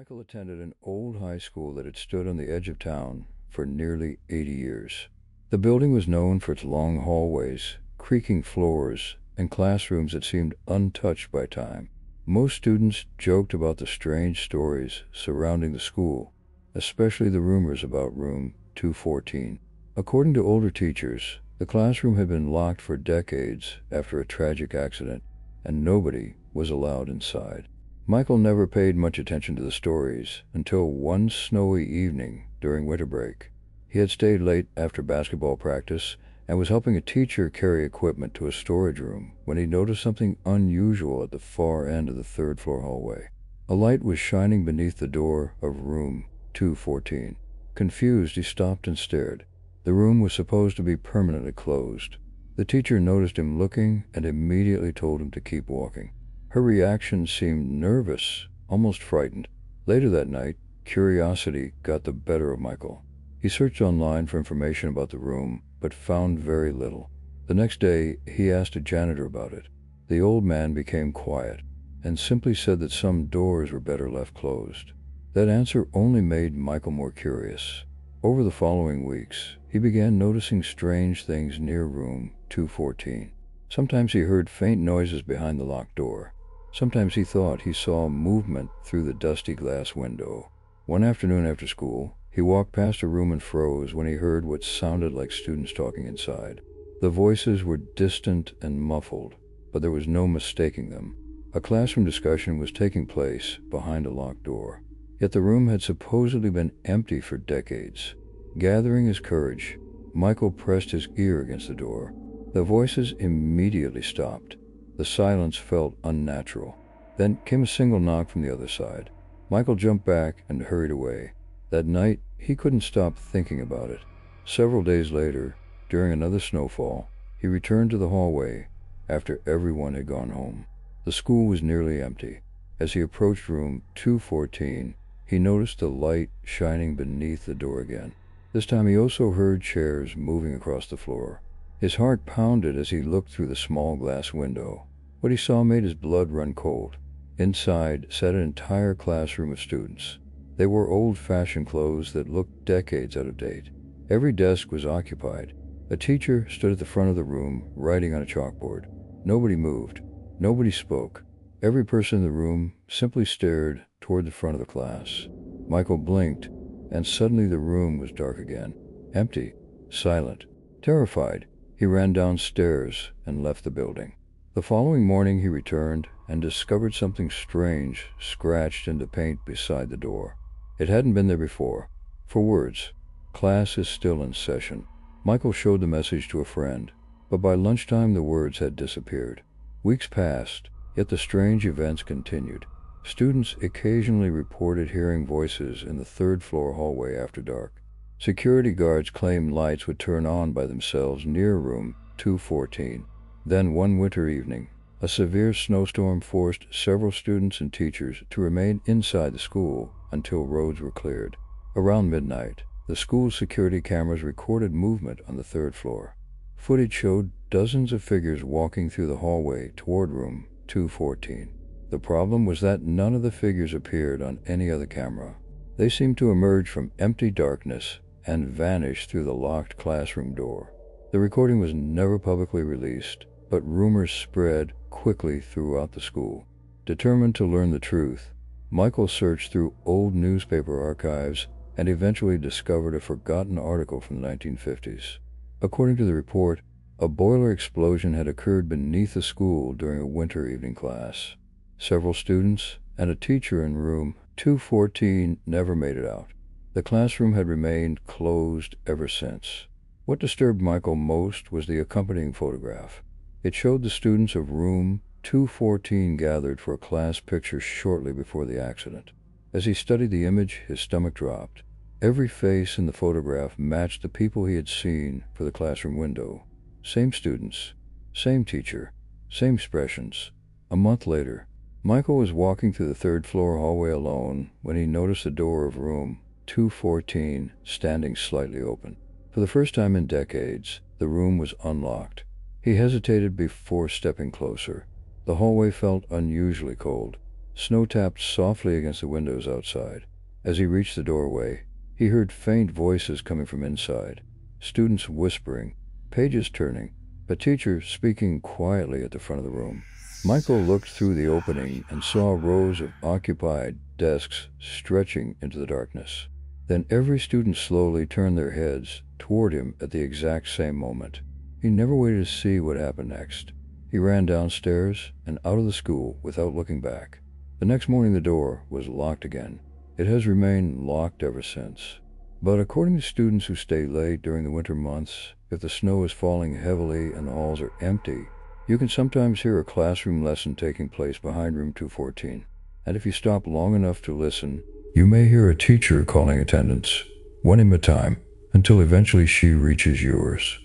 Michael attended an old high school that had stood on the edge of town for nearly 80 years. The building was known for its long hallways, creaking floors, and classrooms that seemed untouched by time. Most students joked about the strange stories surrounding the school, especially the rumors about room 214. According to older teachers, the classroom had been locked for decades after a tragic accident, and nobody was allowed inside. Michael never paid much attention to the stories until one snowy evening during winter break. He had stayed late after basketball practice and was helping a teacher carry equipment to a storage room when he noticed something unusual at the far end of the third-floor hallway. A light was shining beneath the door of room 214. Confused, he stopped and stared. The room was supposed to be permanently closed. The teacher noticed him looking and immediately told him to keep walking. Her reaction seemed nervous, almost frightened. Later that night, curiosity got the better of Michael. He searched online for information about the room, but found very little. The next day, he asked a janitor about it. The old man became quiet and simply said that some doors were better left closed. That answer only made Michael more curious. Over the following weeks, he began noticing strange things near room 214. Sometimes he heard faint noises behind the locked door. Sometimes he thought he saw movement through the dusty glass window. One afternoon after school, he walked past a room and froze when he heard what sounded like students talking inside. The voices were distant and muffled, but there was no mistaking them. A classroom discussion was taking place behind a locked door. Yet the room had supposedly been empty for decades. Gathering his courage, Michael pressed his ear against the door. The voices immediately stopped. The silence felt unnatural. Then came a single knock from the other side. Michael jumped back and hurried away. That night, he couldn't stop thinking about it. Several days later, during another snowfall, he returned to the hallway after everyone had gone home. The school was nearly empty. As he approached room 214, he noticed the light shining beneath the door again. This time he also heard chairs moving across the floor. His heart pounded as he looked through the small glass window. What he saw made his blood run cold. Inside sat an entire classroom of students. They wore old-fashioned clothes that looked decades out of date. Every desk was occupied. A teacher stood at the front of the room, writing on a chalkboard. Nobody moved. Nobody spoke. Every person in the room simply stared toward the front of the class. Michael blinked, and suddenly the room was dark again. Empty. Silent. Terrified, he ran downstairs and left the building. The following morning he returned and discovered something strange scratched into paint beside the door. It hadn't been there before. For words, "Class is still in session." Michael showed the message to a friend, but by lunchtime the words had disappeared. Weeks passed, yet the strange events continued. Students occasionally reported hearing voices in the third-floor hallway after dark. Security guards claimed lights would turn on by themselves near room 214. Then one winter evening, a severe snowstorm forced several students and teachers to remain inside the school until roads were cleared. Around midnight, the school's security cameras recorded movement on the third floor. Footage showed dozens of figures walking through the hallway toward room 214. The problem was that none of the figures appeared on any other camera. They seemed to emerge from empty darkness and vanish through the locked classroom door. The recording was never publicly released, but rumors spread quickly throughout the school. Determined to learn the truth, Michael searched through old newspaper archives and eventually discovered a forgotten article from the 1950s. According to the report, a boiler explosion had occurred beneath the school during a winter evening class. Several students and a teacher in room 214 never made it out. The classroom had remained closed ever since. What disturbed Michael most was the accompanying photograph. It showed the students of room 214 gathered for a class picture shortly before the accident. As he studied the image, his stomach dropped. Every face in the photograph matched the people he had seen for the classroom window. Same students, same teacher, same expressions. A month later, Michael was walking through the third-floor hallway alone when he noticed the door of room 214 standing slightly open. For the first time in decades, the room was unlocked. He hesitated before stepping closer. The hallway felt unusually cold. Snow tapped softly against the windows outside. As he reached the doorway, he heard faint voices coming from inside, students whispering, pages turning, a teacher speaking quietly at the front of the room. Michael looked through the opening and saw rows of occupied desks stretching into the darkness. Then every student slowly turned their heads toward him at the exact same moment. He never waited to see what happened next. He ran downstairs and out of the school without looking back. The next morning the door was locked again. It has remained locked ever since. But according to students who stay late during the winter months, if the snow is falling heavily and the halls are empty, you can sometimes hear a classroom lesson taking place behind room 214. And if you stop long enough to listen, you may hear a teacher calling attendance, one at a time, until eventually she reaches yours.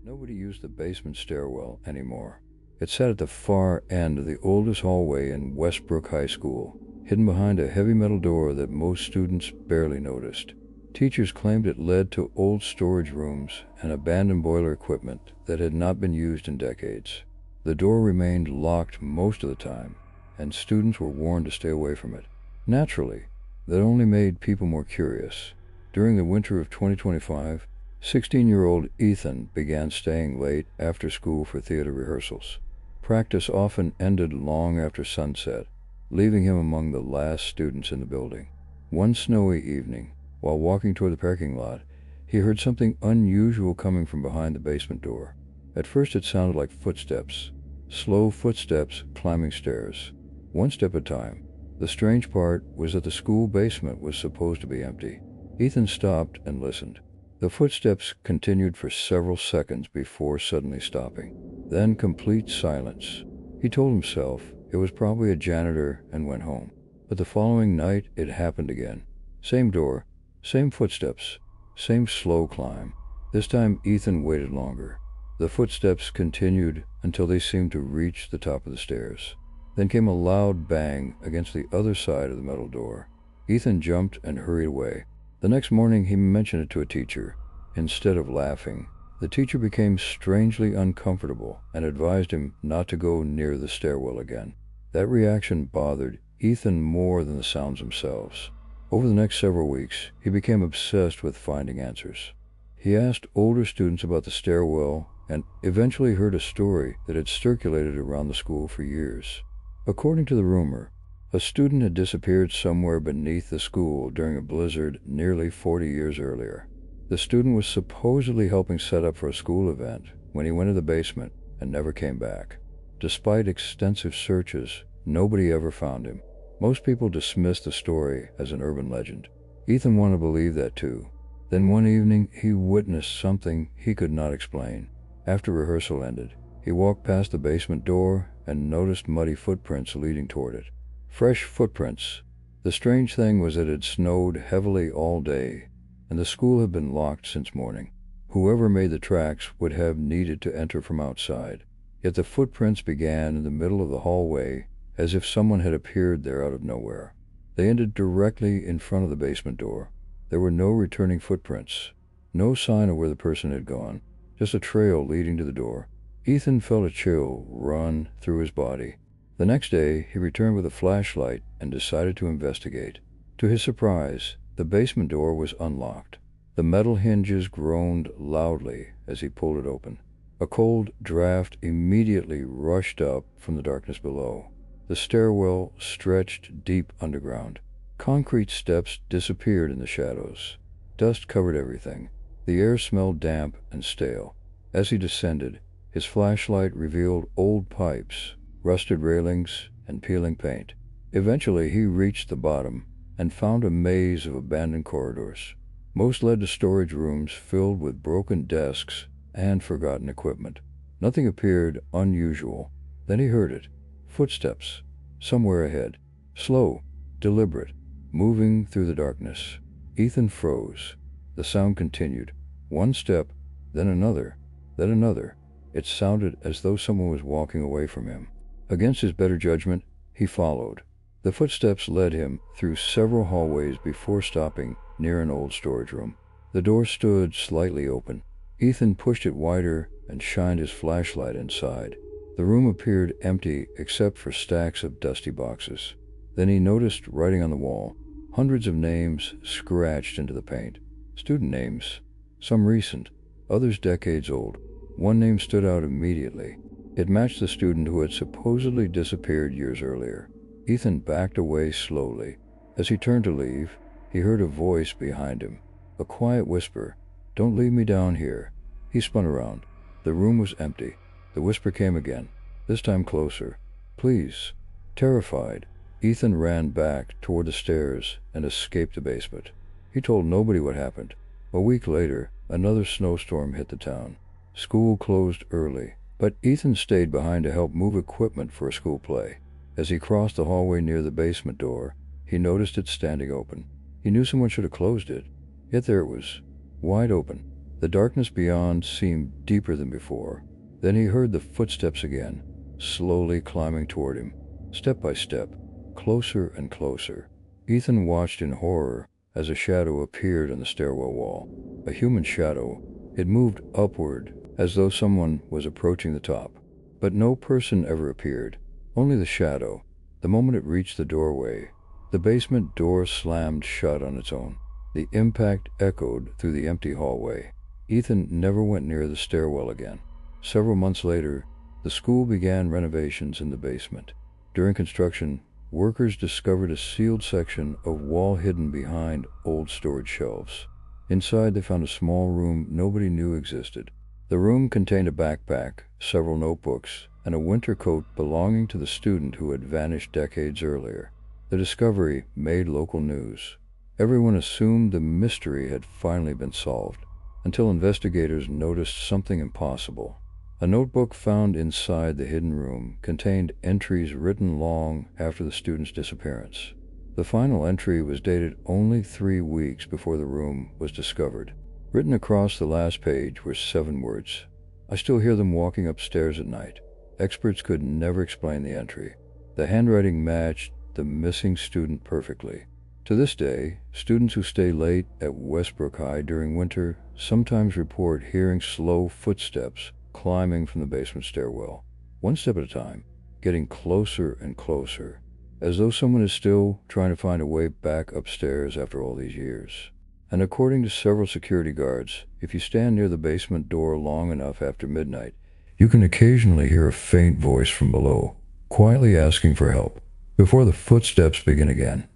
Nobody used the basement stairwell anymore. It sat at the far end of the oldest hallway in Westbrook High School, hidden behind a heavy metal door that most students barely noticed. Teachers claimed it led to old storage rooms and abandoned boiler equipment that had not been used in decades. The door remained locked most of the time, and students were warned to stay away from it. Naturally, that only made people more curious. During the winter of 2025, 16-year-old Ethan began staying late after school for theater rehearsals. Practice often ended long after sunset, leaving him among the last students in the building. One snowy evening, while walking toward the parking lot, he heard something unusual coming from behind the basement door. At first it sounded like footsteps, slow footsteps climbing stairs, one step at a time. The strange part was that the school basement was supposed to be empty. Ethan stopped and listened. The footsteps continued for several seconds before suddenly stopping. Then complete silence. He told himself it was probably a janitor and went home. But the following night it happened again. Same door, same footsteps, same slow climb. This time Ethan waited longer. The footsteps continued until they seemed to reach the top of the stairs. Then came a loud bang against the other side of the metal door. Ethan jumped and hurried away. The next morning he mentioned it to a teacher. Instead of laughing, the teacher became strangely uncomfortable and advised him not to go near the stairwell again. That reaction bothered Ethan more than the sounds themselves. Over the next several weeks, he became obsessed with finding answers. He asked older students about the stairwell and eventually heard a story that had circulated around the school for years. According to the rumor, a student had disappeared somewhere beneath the school during a blizzard nearly 40 years earlier. The student was supposedly helping set up for a school event when he went to the basement and never came back. Despite extensive searches, nobody ever found him. Most people dismissed the story as an urban legend. Ethan wanted to believe that too. Then one evening, he witnessed something he could not explain. After rehearsal ended, he walked past the basement door and noticed muddy footprints leading toward it. Fresh footprints. The strange thing was that it had snowed heavily all day, and the school had been locked since morning. Whoever made the tracks would have needed to enter from outside. Yet the footprints began in the middle of the hallway, as if someone had appeared there out of nowhere. They ended directly in front of the basement door. There were no returning footprints, no sign of where the person had gone, just a trail leading to the door. Ethan felt a chill run through his body. The next day, he returned with a flashlight and decided to investigate. To his surprise, the basement door was unlocked. The metal hinges groaned loudly as he pulled it open. A cold draft immediately rushed up from the darkness below. The stairwell stretched deep underground. Concrete steps disappeared in the shadows. Dust covered everything. The air smelled damp and stale. As he descended, his flashlight revealed old pipes, rusted railings, and peeling paint. Eventually, he reached the bottom and found a maze of abandoned corridors. Most led to storage rooms filled with broken desks and forgotten equipment. Nothing appeared unusual. Then he heard it. Footsteps, somewhere ahead. Slow, deliberate, moving through the darkness. Ethan froze. The sound continued. One step, then another, then another. It sounded as though someone was walking away from him. Against his better judgment, he followed. The footsteps led him through several hallways before stopping near an old storage room. The door stood slightly open. Ethan pushed it wider and shined his flashlight inside. The room appeared empty except for stacks of dusty boxes. Then he noticed writing on the wall, hundreds of names scratched into the paint. Student names, some recent, others decades old. One name stood out immediately. It matched the student who had supposedly disappeared years earlier. Ethan backed away slowly. As he turned to leave, he heard a voice behind him, a quiet whisper, "Don't leave me down here." He spun around. The room was empty. The whisper came again, this time closer. "Please." Terrified, Ethan ran back toward the stairs and escaped the basement. He told nobody what happened. A week later, another snowstorm hit the town. School closed early, but Ethan stayed behind to help move equipment for a school play. As he crossed the hallway near the basement door, he noticed it standing open. He knew someone should have closed it, yet there it was, wide open. The darkness beyond seemed deeper than before. Then he heard the footsteps again, slowly climbing toward him, step by step, closer and closer. Ethan watched in horror as a shadow appeared on the stairwell wall. A human shadow. It moved upward as though someone was approaching the top. But no person ever appeared, only the shadow. The moment it reached the doorway, the basement door slammed shut on its own. The impact echoed through the empty hallway. Ethan never went near the stairwell again. Several months later, the school began renovations in the basement. During construction, workers discovered a sealed section of wall hidden behind old storage shelves. Inside, they found a small room nobody knew existed. The room contained a backpack, several notebooks, and a winter coat belonging to the student who had vanished decades earlier. The discovery made local news. Everyone assumed the mystery had finally been solved, until investigators noticed something impossible. A notebook found inside the hidden room contained entries written long after the student's disappearance. The final entry was dated only 3 weeks before the room was discovered. Written across the last page were 7 words. "I still hear them walking upstairs at night." Experts could never explain the entry. The handwriting matched the missing student perfectly. To this day, students who stay late at Westbrook High during winter sometimes report hearing slow footsteps climbing from the basement stairwell, one step at a time, getting closer and closer, as though someone is still trying to find a way back upstairs after all these years. And according to several security guards, if you stand near the basement door long enough after midnight, you can occasionally hear a faint voice from below, quietly asking for help, before the footsteps begin again.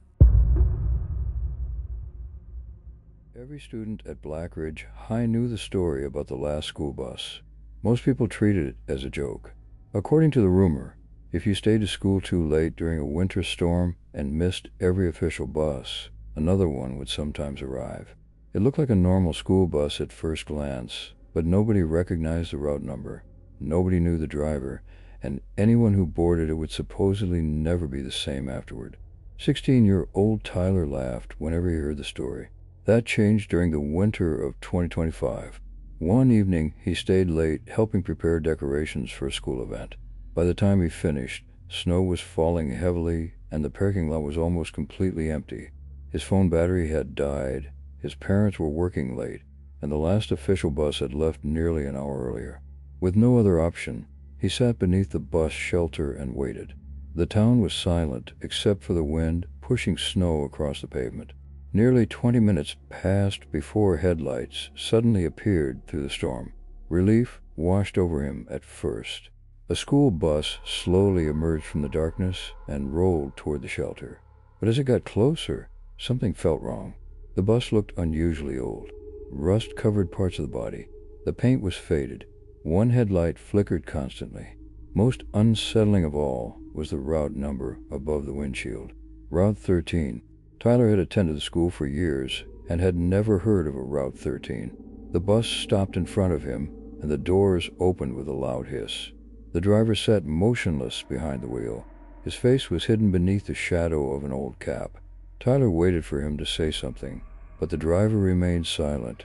Every student at Black Ridge High knew the story about the last school bus. Most people treated it as a joke. According to the rumor, if you stayed to school too late during a winter storm and missed every official bus, another one would sometimes arrive. It looked like a normal school bus at first glance, but nobody recognized the route number. Nobody knew the driver, and anyone who boarded it would supposedly never be the same afterward. 16-year-old Tyler laughed whenever he heard the story. That changed during the winter of 2025. One evening, he stayed late helping prepare decorations for a school event. By the time he finished, snow was falling heavily and the parking lot was almost completely empty. His phone battery had died, his parents were working late, and the last official bus had left nearly an hour earlier. With no other option, he sat beneath the bus shelter and waited. The town was silent except for the wind pushing snow across the pavement. Nearly 20 minutes passed before headlights suddenly appeared through the storm. Relief washed over him at first. A school bus slowly emerged from the darkness and rolled toward the shelter. But as it got closer, something felt wrong. The bus looked unusually old. Rust covered parts of the body. The paint was faded. One headlight flickered constantly. Most unsettling of all was the route number above the windshield. Route 13. Tyler had attended the school for years and had never heard of a Route 13. The bus stopped in front of him, and the doors opened with a loud hiss. The driver sat motionless behind the wheel. His face was hidden beneath the shadow of an old cap. Tyler waited for him to say something, but the driver remained silent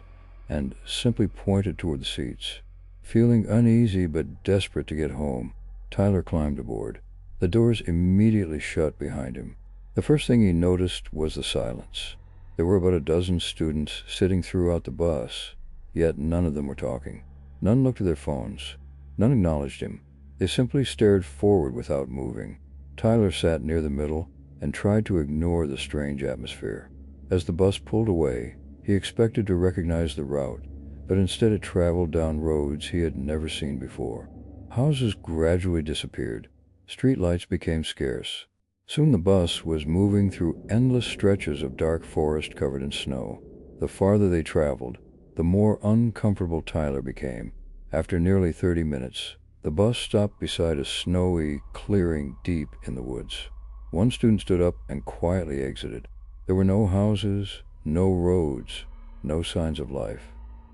and simply pointed toward the seats. Feeling uneasy but desperate to get home, Tyler climbed aboard. The doors immediately shut behind him. The first thing he noticed was the silence. There were about a dozen students sitting throughout the bus, yet none of them were talking. None looked at their phones. None acknowledged him. They simply stared forward without moving. Tyler sat near the middle and tried to ignore the strange atmosphere. As the bus pulled away, he expected to recognize the route, but instead it traveled down roads he had never seen before. Houses gradually disappeared. Streetlights became scarce. Soon the bus was moving through endless stretches of dark forest covered in snow. The farther they traveled, the more uncomfortable Tyler became. After nearly 30 minutes, the bus stopped beside a snowy clearing deep in the woods. One student stood up and quietly exited. There were no houses, no roads, no signs of life,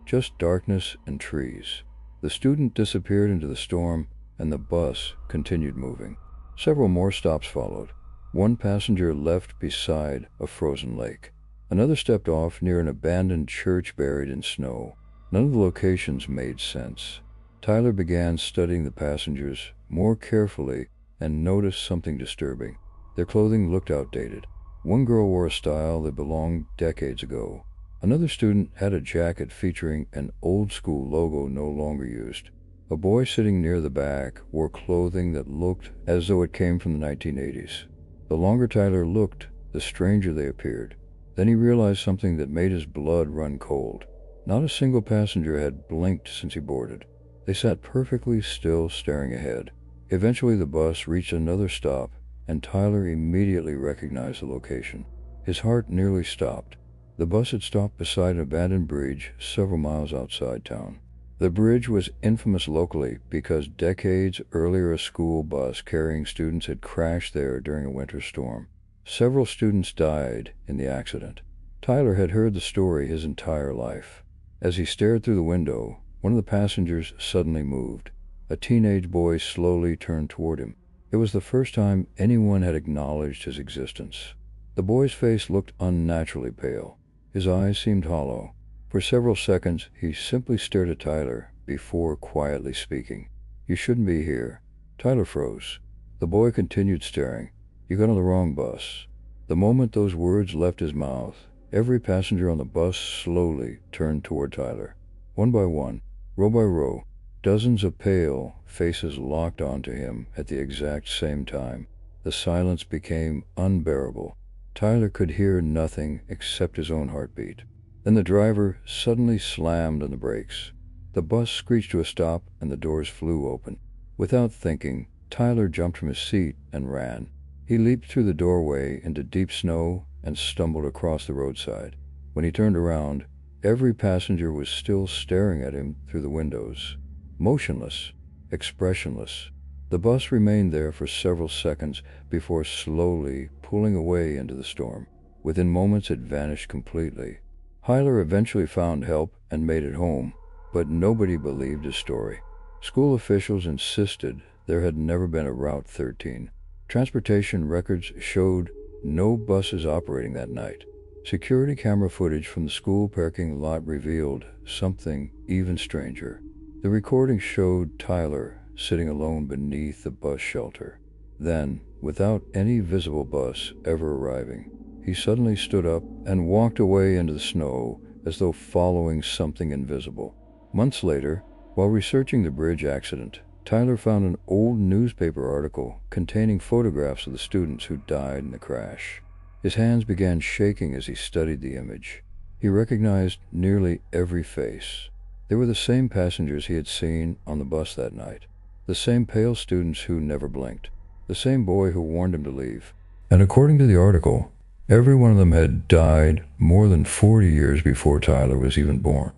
just darkness and trees. The student disappeared into the storm, and the bus continued moving. Several more stops followed. One passenger left beside a frozen lake. Another stepped off near an abandoned church buried in snow. None of the locations made sense. Tyler began studying the passengers more carefully and noticed something disturbing. Their clothing looked outdated. One girl wore a style that belonged decades ago. Another student had a jacket featuring an old-school logo no longer used. A boy sitting near the back wore clothing that looked as though it came from the 1980s. The longer Tyler looked, the stranger they appeared. Then he realized something that made his blood run cold. Not a single passenger had blinked since he boarded. They sat perfectly still, staring ahead. Eventually the bus reached another stop, and Tyler immediately recognized the location. His heart nearly stopped. The bus had stopped beside an abandoned bridge several miles outside town. The bridge was infamous locally because decades earlier a school bus carrying students had crashed there during a winter storm. Several students died in the accident. Tyler had heard the story his entire life. As he stared through the window, one of the passengers suddenly moved. A teenage boy slowly turned toward him. It was the first time anyone had acknowledged his existence. The boy's face looked unnaturally pale. His eyes seemed hollow. For several seconds, he simply stared at Tyler before quietly speaking. "You shouldn't be here." Tyler froze. The boy continued staring. "You got on the wrong bus." The moment those words left his mouth, every passenger on the bus slowly turned toward Tyler. One by one, row by row, dozens of pale faces locked onto him at the exact same time. The silence became unbearable. Tyler could hear nothing except his own heartbeat. Then the driver suddenly slammed on the brakes. The bus screeched to a stop and the doors flew open. Without thinking, Tyler jumped from his seat and ran. He leaped through the doorway into deep snow and stumbled across the roadside. When he turned around, every passenger was still staring at him through the windows. Motionless, expressionless. The bus remained there for several seconds before slowly pulling away into the storm. Within moments it vanished completely. Tyler eventually found help and made it home, but nobody believed his story. School officials insisted there had never been a Route 13. Transportation records showed no buses operating that night. Security camera footage from the school parking lot revealed something even stranger. The recording showed Tyler sitting alone beneath the bus shelter. Then, without any visible bus ever arriving, he suddenly stood up and walked away into the snow as though following something invisible. Months later, while researching the bridge accident, Tyler found an old newspaper article containing photographs of the students who died in the crash. His hands began shaking as he studied the image. He recognized nearly every face. They were the same passengers he had seen on the bus that night, the same pale students who never blinked, the same boy who warned him to leave. And according to the article, every one of them had died more than 40 years before Tyler was even born.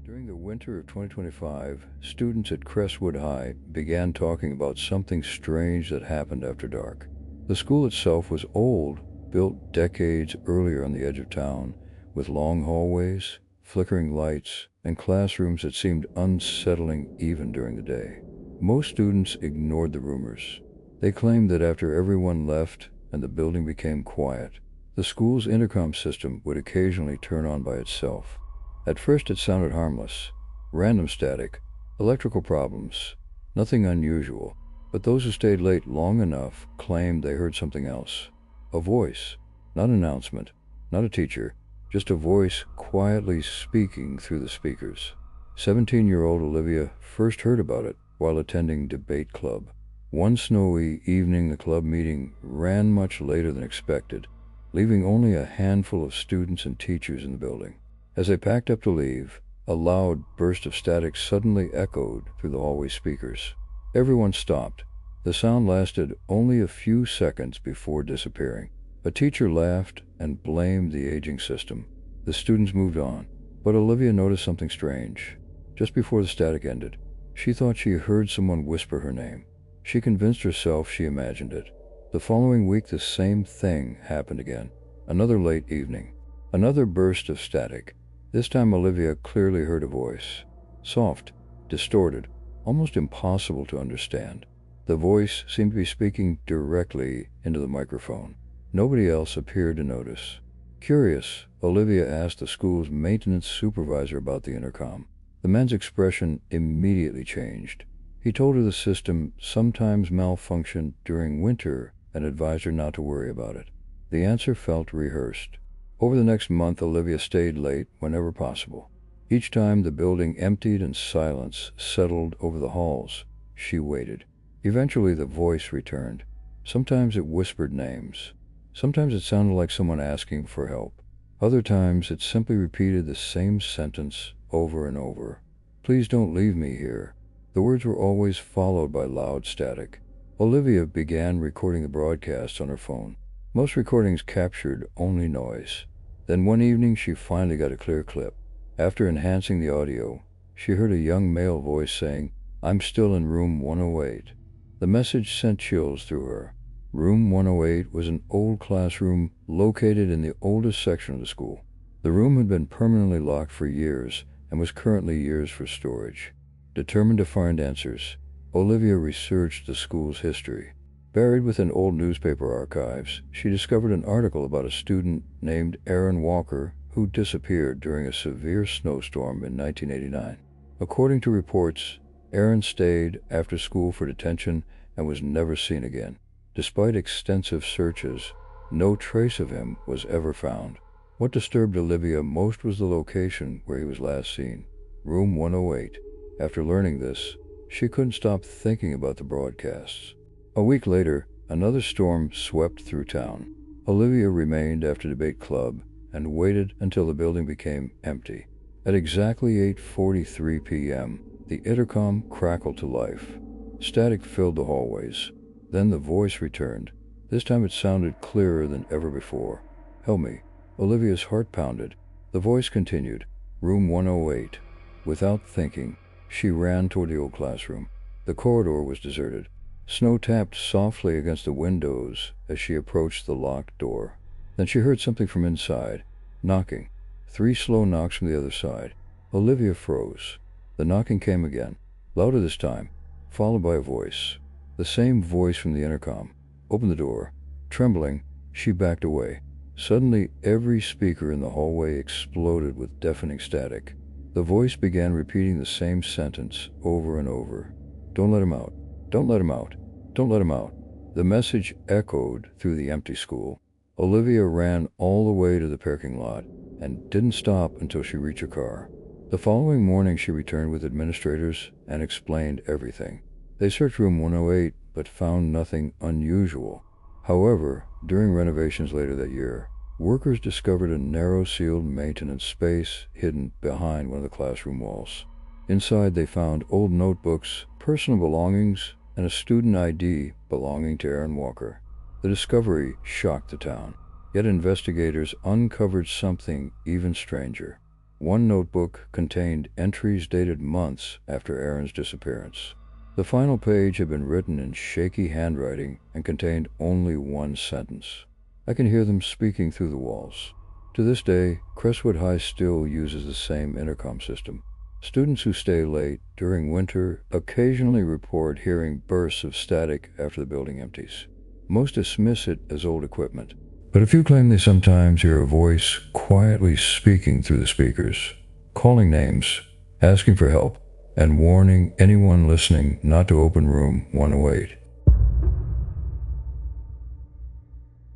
During the winter of 2025, students at Crestwood High began talking about something strange that happened after dark. The school itself was old, built decades earlier on the edge of town, with long hallways, flickering lights, and classrooms that seemed unsettling even during the day. Most students ignored the rumors. They claimed that after everyone left and the building became quiet, the school's intercom system would occasionally turn on by itself. At first it sounded harmless. Random static, electrical problems, nothing unusual. But those who stayed late long enough claimed they heard something else. A voice, not an announcement, not a teacher, just a voice quietly speaking through the speakers. 17-year-old Olivia first heard about it while attending debate club. One snowy evening, the club meeting ran much later than expected, leaving only a handful of students and teachers in the building. As they packed up to leave, a loud burst of static suddenly echoed through the hallway speakers. Everyone stopped. The sound lasted only a few seconds before disappearing. A teacher laughed and blamed the aging system. The students moved on, but Olivia noticed something strange. Just before the static ended, she thought she heard someone whisper her name. She convinced herself she imagined it. The following week, the same thing happened again. Another late evening. Another burst of static. This time Olivia clearly heard a voice. Soft, distorted, almost impossible to understand. The voice seemed to be speaking directly into the microphone. Nobody else appeared to notice. Curious, Olivia asked the school's maintenance supervisor about the intercom. The man's expression immediately changed. He told her the system sometimes malfunctioned during winter and advised her not to worry about it. The answer felt rehearsed. Over the next month, Olivia stayed late whenever possible. Each time the building emptied and silence settled over the halls, she waited. Eventually the voice returned. Sometimes it whispered names. Sometimes it sounded like someone asking for help. Other times it simply repeated the same sentence over and over. Please don't leave me here. The words were always followed by loud static. Olivia began recording the broadcasts on her phone. Most recordings captured only noise. Then one evening she finally got a clear clip. After enhancing the audio, she heard a young male voice saying, "I'm still in room 108. The message sent chills through her. Room 108 was an old classroom located in the oldest section of the school. The room had been permanently locked for years and was currently used for storage. Determined to find answers, Olivia researched the school's history. Buried within old newspaper archives, she discovered an article about a student named Aaron Walker who disappeared during a severe snowstorm in 1989. According to reports, Aaron stayed after school for detention and was never seen again. Despite extensive searches, no trace of him was ever found. What disturbed Olivia most was the location where he was last seen, room 108. After learning this, she couldn't stop thinking about the broadcasts. A week later, another storm swept through town. Olivia remained after debate club and waited until the building became empty. At exactly 8:43 p.m., the intercom crackled to life. Static filled the hallways. Then the voice returned. This time it sounded clearer than ever before. "Help me." Olivia's heart pounded. The voice continued, "Room 108. Without thinking, she ran toward the old classroom. The corridor was deserted. Snow tapped softly against the windows as she approached the locked door. Then she heard something from inside, knocking. 3 slow knocks from the other side. Olivia froze. The knocking came again, louder this time, followed by a voice. The same voice from the intercom. "Open the door." Trembling, she backed away. Suddenly, every speaker in the hallway exploded with deafening static. The voice began repeating the same sentence over and over. "Don't let him out. Don't let him out. Don't let him out." The message echoed through the empty school. Olivia ran all the way to the parking lot and didn't stop until she reached her car. The following morning she returned with administrators and explained everything. They searched room 108 but found nothing unusual. However, during renovations later that year, workers discovered a narrow sealed maintenance space hidden behind one of the classroom walls. Inside they found old notebooks, personal belongings, and a student ID belonging to Aaron Walker. The discovery shocked the town, yet investigators uncovered something even stranger. One notebook contained entries dated months after Aaron's disappearance. The final page had been written in shaky handwriting and contained only one sentence. "I can hear them speaking through the walls." To this day, Crestwood High still uses the same intercom system. Students who stay late during winter occasionally report hearing bursts of static after the building empties. Most dismiss it as old equipment, but a few claim they sometimes hear a voice quietly speaking through the speakers, calling names, asking for help, and warning anyone listening not to open room 108.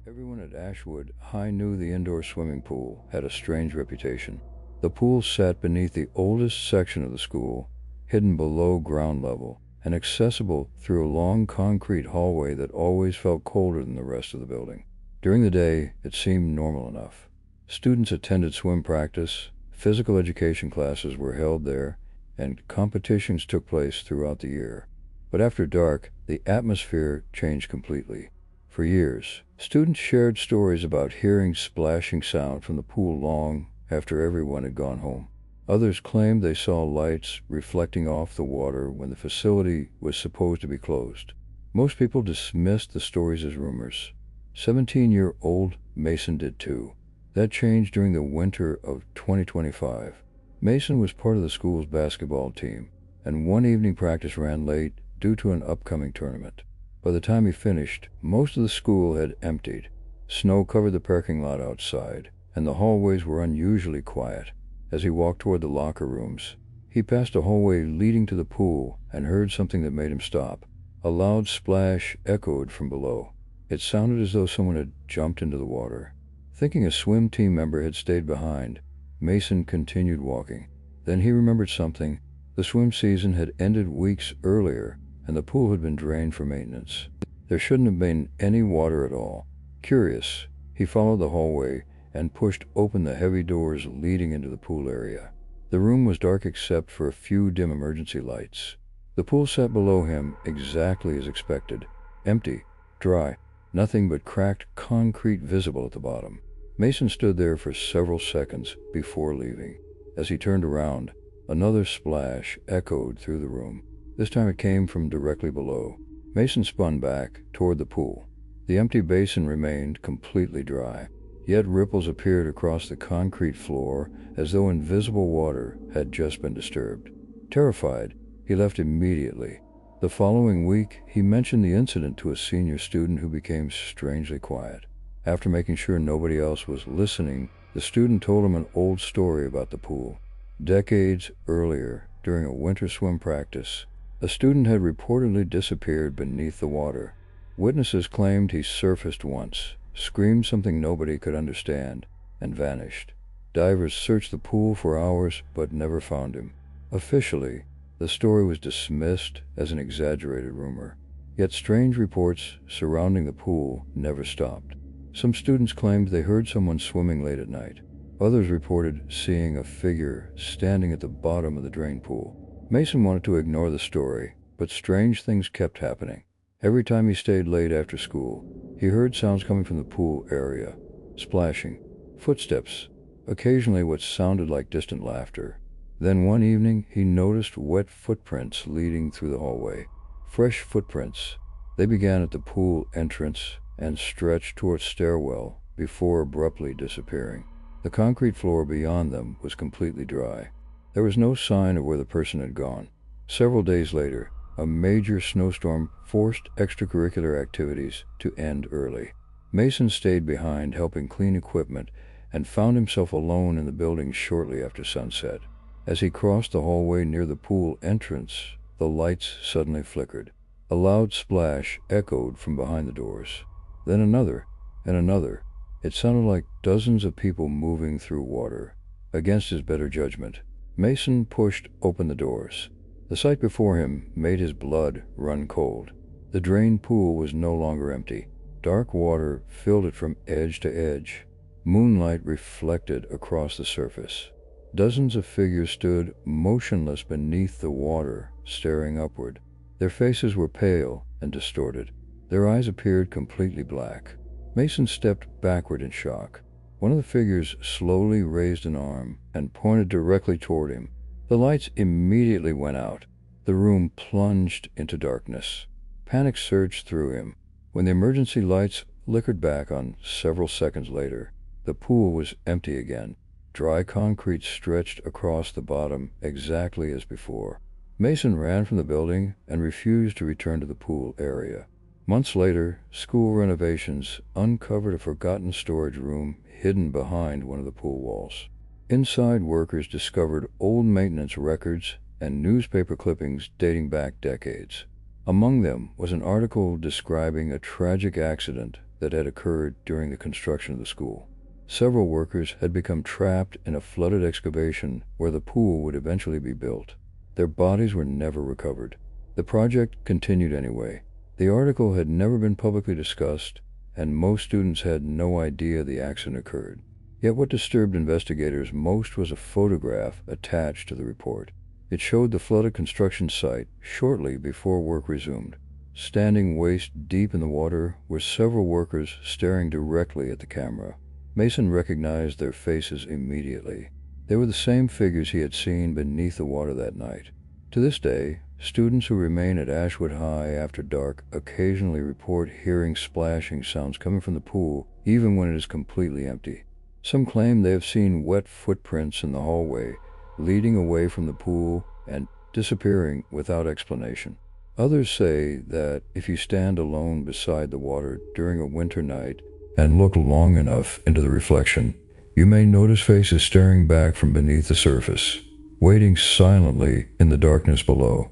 Everyone at Ashwood High knew the indoor swimming pool had a strange reputation. The pool sat beneath the oldest section of the school, hidden below ground level, and accessible through a long concrete hallway that always felt colder than the rest of the building. During the day, it seemed normal enough. Students attended swim practice, physical education classes were held there, and competitions took place throughout the year. But after dark, the atmosphere changed completely. For years, students shared stories about hearing splashing sound from the pool long after everyone had gone home. Others claimed they saw lights reflecting off the water when the facility was supposed to be closed. Most people dismissed the stories as rumors. 17-year-old Mason did too. That changed during the winter of 2025. Mason was part of the school's basketball team, and one evening practice ran late due to an upcoming tournament. By the time he finished, most of the school had emptied. Snow covered the parking lot outside, and the hallways were unusually quiet. As he walked toward the locker rooms, he passed a hallway leading to the pool and heard something that made him stop. A loud splash echoed from below. It sounded as though someone had jumped into the water. Thinking a swim team member had stayed behind, Mason continued walking. Then he remembered something. The swim season had ended weeks earlier, and the pool had been drained for maintenance. There shouldn't have been any water at all. Curious, he followed the hallway and pushed open the heavy doors leading into the pool area. The room was dark except for a few dim emergency lights. The pool sat below him exactly as expected. Empty, dry, nothing but cracked concrete visible at the bottom. Mason stood there for several seconds before leaving. As he turned around, another splash echoed through the room. This time it came from directly below. Mason spun back toward the pool. The empty basin remained completely dry, yet ripples appeared across the concrete floor as though invisible water had just been disturbed. Terrified, he left immediately. The following week, he mentioned the incident to a senior student who became strangely quiet. After making sure nobody else was listening, the student told him an old story about the pool. Decades earlier, during a winter swim practice, a student had reportedly disappeared beneath the water. Witnesses claimed he surfaced once, screamed something nobody could understand, and vanished. Divers searched the pool for hours but never found him. Officially, the story was dismissed as an exaggerated rumor. Yet strange reports surrounding the pool never stopped. Some students claimed they heard someone swimming late at night. Others reported seeing a figure standing at the bottom of the drain pool. Mason wanted to ignore the story, but strange things kept happening. Every time he stayed late after school, he heard sounds coming from the pool area. Splashing, footsteps, occasionally what sounded like distant laughter. Then one evening, he noticed wet footprints leading through the hallway. Fresh footprints. They began at the pool entrance and stretched towards stairwell before abruptly disappearing. The concrete floor beyond them was completely dry. There was no sign of where the person had gone. Several days later, a major snowstorm forced extracurricular activities to end early. Mason stayed behind helping clean equipment and found himself alone in the building shortly after sunset. As he crossed the hallway near the pool entrance, the lights suddenly flickered. A loud splash echoed from behind the doors. Then another, and another. It sounded like dozens of people moving through water. Against his better judgment, Mason pushed open the doors. The sight before him made his blood run cold. The drained pool was no longer empty. Dark water filled it from edge to edge. Moonlight reflected across the surface. Dozens of figures stood motionless beneath the water, staring upward. Their faces were pale and distorted. Their eyes appeared completely black. Mason stepped backward in shock. One of the figures slowly raised an arm and pointed directly toward him. The lights immediately went out. The room plunged into darkness. Panic surged through him. When the emergency lights flickered back on several seconds later, the pool was empty again. Dry concrete stretched across the bottom exactly as before. Mason ran from the building and refused to return to the pool area. Months later, school renovations uncovered a forgotten storage room hidden behind one of the pool walls. Inside, workers discovered old maintenance records and newspaper clippings dating back decades. Among them was an article describing a tragic accident that had occurred during the construction of the school. Several workers had become trapped in a flooded excavation where the pool would eventually be built. Their bodies were never recovered. The project continued anyway. The article had never been publicly discussed, and most students had no idea the accident occurred. Yet what disturbed investigators most was a photograph attached to the report. It showed the flooded construction site shortly before work resumed. Standing waist deep in the water were several workers staring directly at the camera. Mason recognized their faces immediately. They were the same figures he had seen beneath the water that night. To this day, students who remain at Ashwood High after dark occasionally report hearing splashing sounds coming from the pool, even when it is completely empty. Some claim they have seen wet footprints in the hallway, leading away from the pool and disappearing without explanation. Others say that if you stand alone beside the water during a winter night and look long enough into the reflection, you may notice faces staring back from beneath the surface, waiting silently in the darkness below.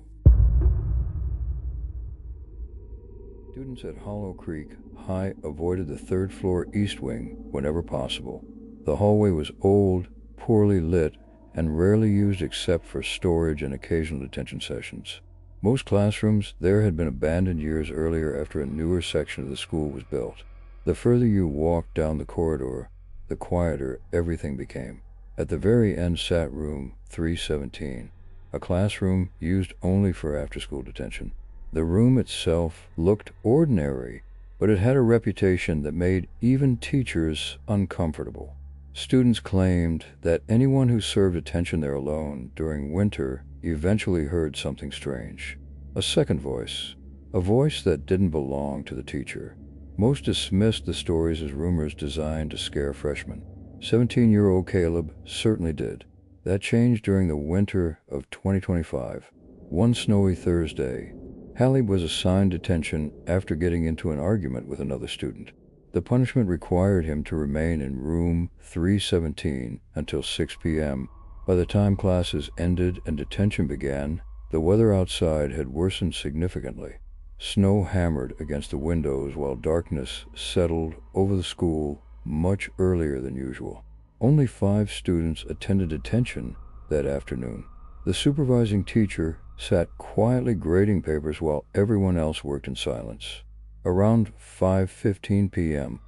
Students at Hollow Creek High avoided the third-floor east wing whenever possible. The hallway was old, poorly lit, and rarely used except for storage and occasional detention sessions. Most classrooms there had been abandoned years earlier after a newer section of the school was built. The further you walked down the corridor, the quieter everything became. At the very end sat room 317, a classroom used only for after-school detention. The room itself looked ordinary, but it had a reputation that made even teachers uncomfortable. Students claimed that anyone who served detention there alone during winter eventually heard something strange. A second voice, a voice that didn't belong to the teacher. Most dismissed the stories as rumors designed to scare freshmen. 17-year-old Caleb certainly did. That changed during the winter of 2025. One snowy Thursday, Hallie was assigned detention after getting into an argument with another student. The punishment required him to remain in room 317 until 6 p.m. By the time classes ended and detention began, the weather outside had worsened significantly. Snow hammered against the windows while darkness settled over the school much earlier than usual. Only 5 students attended detention that afternoon. The supervising teacher sat quietly grading papers while everyone else worked in silence. Around 5:15 p.m.,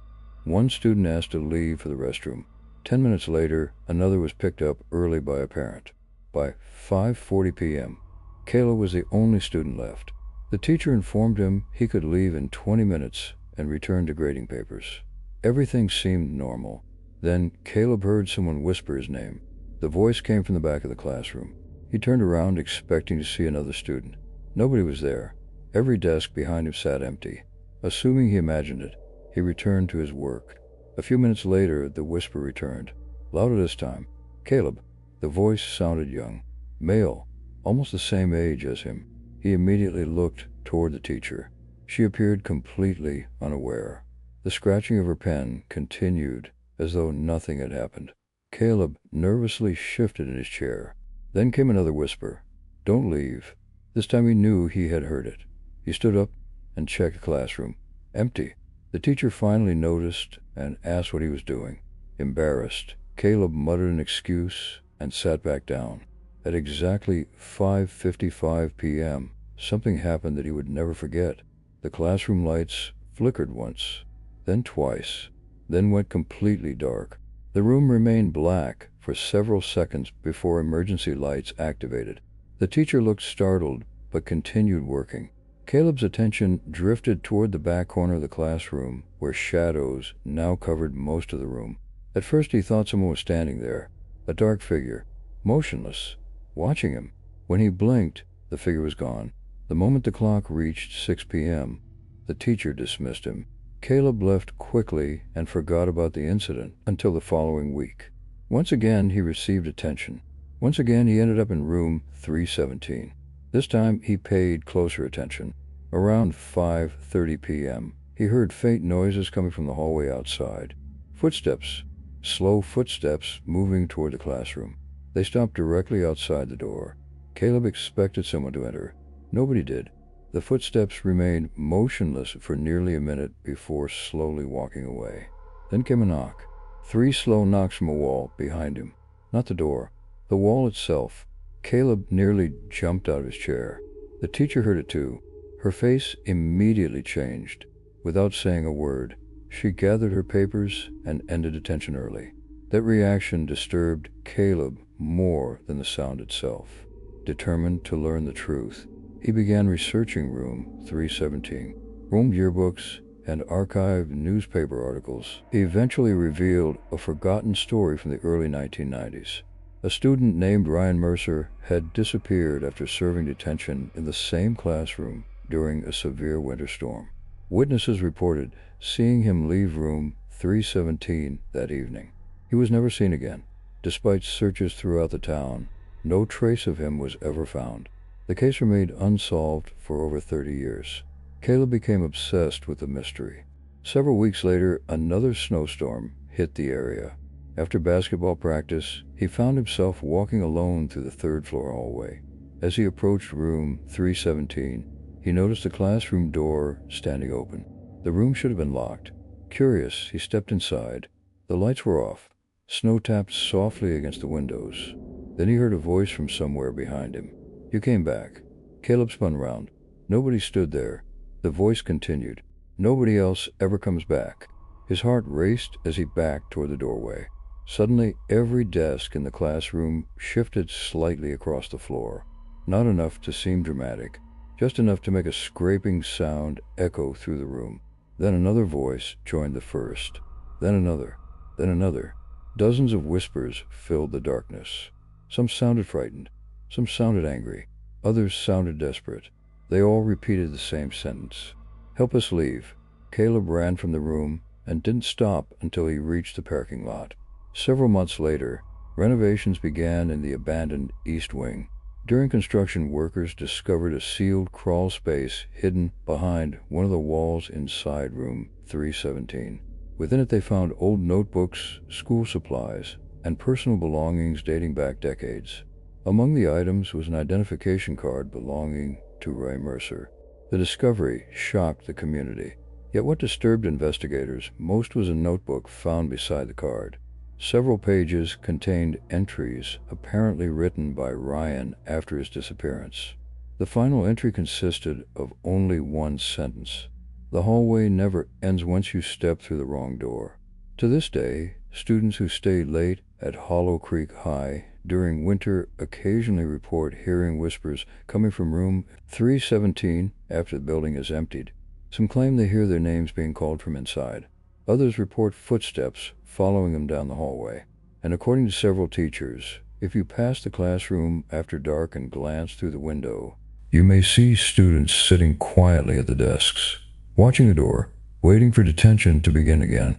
one student asked to leave for the restroom. 10 minutes later, another was picked up early by a parent. By 5:40 p.m., Kayla was the only student left. The teacher informed him he could leave in 20 minutes and return to grading papers. Everything seemed normal. Then Caleb heard someone whisper his name. The voice came from the back of the classroom. He turned around expecting to see another student. Nobody was there. Every desk behind him sat empty. Assuming he imagined it, he returned to his work. A few minutes later, the whisper returned. Louder this time. Caleb. The voice sounded young. Male, almost the same age as him. He immediately looked toward the teacher. She appeared completely unaware. The scratching of her pen continued as though nothing had happened. Caleb nervously shifted in his chair. Then came another whisper. Don't leave. This time he knew he had heard it. He stood up and checked the classroom. Empty. The teacher finally noticed and asked what he was doing. Embarrassed, Caleb muttered an excuse and sat back down. At exactly 5:55 p.m., something happened that he would never forget. The classroom lights flickered once, then twice, then went completely dark. The room remained black for several seconds before emergency lights activated. The teacher looked startled, but continued working. Caleb's attention drifted toward the back corner of the classroom, where shadows now covered most of the room. At first he thought someone was standing there, a dark figure, motionless, watching him. When he blinked, the figure was gone. The moment the clock reached 6 p.m., the teacher dismissed him. Caleb left quickly and forgot about the incident until the following week. Once again he received attention. Once again he ended up in room 317. This time he paid closer attention. Around 5:30 p.m., he heard faint noises coming from the hallway outside. Footsteps, slow footsteps moving toward the classroom. They stopped directly outside the door. Caleb expected someone to enter. Nobody did. The footsteps remained motionless for nearly a minute before slowly walking away. Then came a knock. 3 slow knocks from a wall behind him. Not the door, the wall itself. Caleb nearly jumped out of his chair. The teacher heard it too. Her face immediately changed. Without saying a word, she gathered her papers and ended attention early. That reaction disturbed Caleb more than the sound itself. Determined to learn the truth, he began researching room 317. Room yearbooks and archived newspaper articles eventually revealed a forgotten story from the early 1990s. A student named Ryan Mercer had disappeared after serving detention in the same classroom during a severe winter storm. Witnesses reported seeing him leave room 317 that evening. He was never seen again. Despite searches throughout the town, no trace of him was ever found. The case remained unsolved for over 30 years. Caleb became obsessed with the mystery. Several weeks later, another snowstorm hit the area. After basketball practice, he found himself walking alone through the third-floor hallway. As he approached room 317, he noticed the classroom door standing open. The room should have been locked. Curious, he stepped inside. The lights were off. Snow tapped softly against the windows. Then he heard a voice from somewhere behind him. "You came back." Caleb spun round. Nobody stood there. The voice continued. "Nobody else ever comes back." His heart raced as he backed toward the doorway. Suddenly, every desk in the classroom shifted slightly across the floor. Not enough to seem dramatic, just enough to make a scraping sound echo through the room. Then another voice joined the first. Then another. Then another. Dozens of whispers filled the darkness. Some sounded frightened. Some sounded angry. Others sounded desperate. They all repeated the same sentence. "Help us leave." Caleb ran from the room and didn't stop until he reached the parking lot. Several months later, renovations began in the abandoned East Wing. During construction, workers discovered a sealed crawl space hidden behind one of the walls inside room 317. Within it they found old notebooks, school supplies, and personal belongings dating back decades. Among the items was an identification card belonging to Ray Mercer. The discovery shocked the community. Yet what disturbed investigators most was a notebook found beside the card. Several pages contained entries apparently written by Ryan after his disappearance. The final entry consisted of only one sentence. "The hallway never ends once you step through the wrong door." To this day, students who stay late at Hollow Creek High during winter occasionally report hearing whispers coming from room 317 after the building is emptied. Some claim they hear their names being called from inside. Others report footsteps following them down the hallway. And according to several teachers, if you pass the classroom after dark and glance through the window, you may see students sitting quietly at the desks, watching the door, waiting for detention to begin again.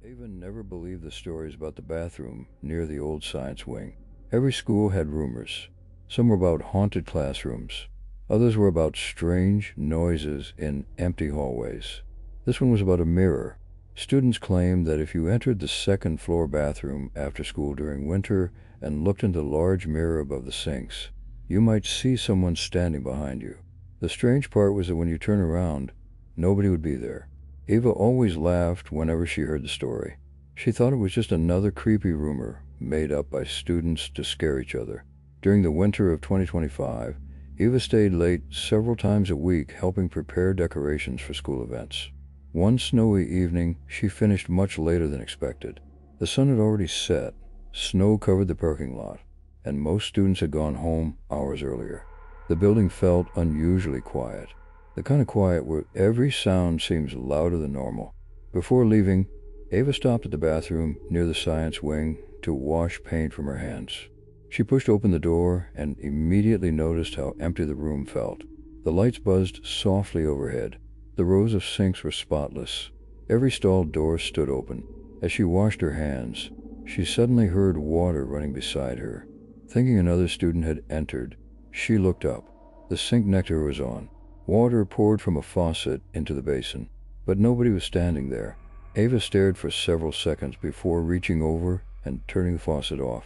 Ava never believed the stories about the bathroom near the old science wing. Every school had rumors. Some were about haunted classrooms. Others were about strange noises in empty hallways. This one was about a mirror. Students claimed that if you entered the second-floor bathroom after school during winter and looked into the large mirror above the sinks, you might see someone standing behind you. The strange part was that when you turned around, nobody would be there. Ava always laughed whenever she heard the story. She thought it was just another creepy rumor made up by students to scare each other. During the winter of 2025, Ava stayed late several times a week helping prepare decorations for school events. One snowy evening, she finished much later than expected. The sun had already set, snow covered the parking lot, and most students had gone home hours earlier. The building felt unusually quiet, the kind of quiet where every sound seems louder than normal. Before leaving, Ava stopped at the bathroom near the science wing to wash paint from her hands. She pushed open the door and immediately noticed how empty the room felt. The lights buzzed softly overhead. The rows of sinks were spotless. Every stall door stood open. As she washed her hands, she suddenly heard water running beside her. Thinking another student had entered, she looked up. The sink next to her was on. Water poured from a faucet into the basin, but nobody was standing there. Ava stared for several seconds before reaching over and turning the faucet off.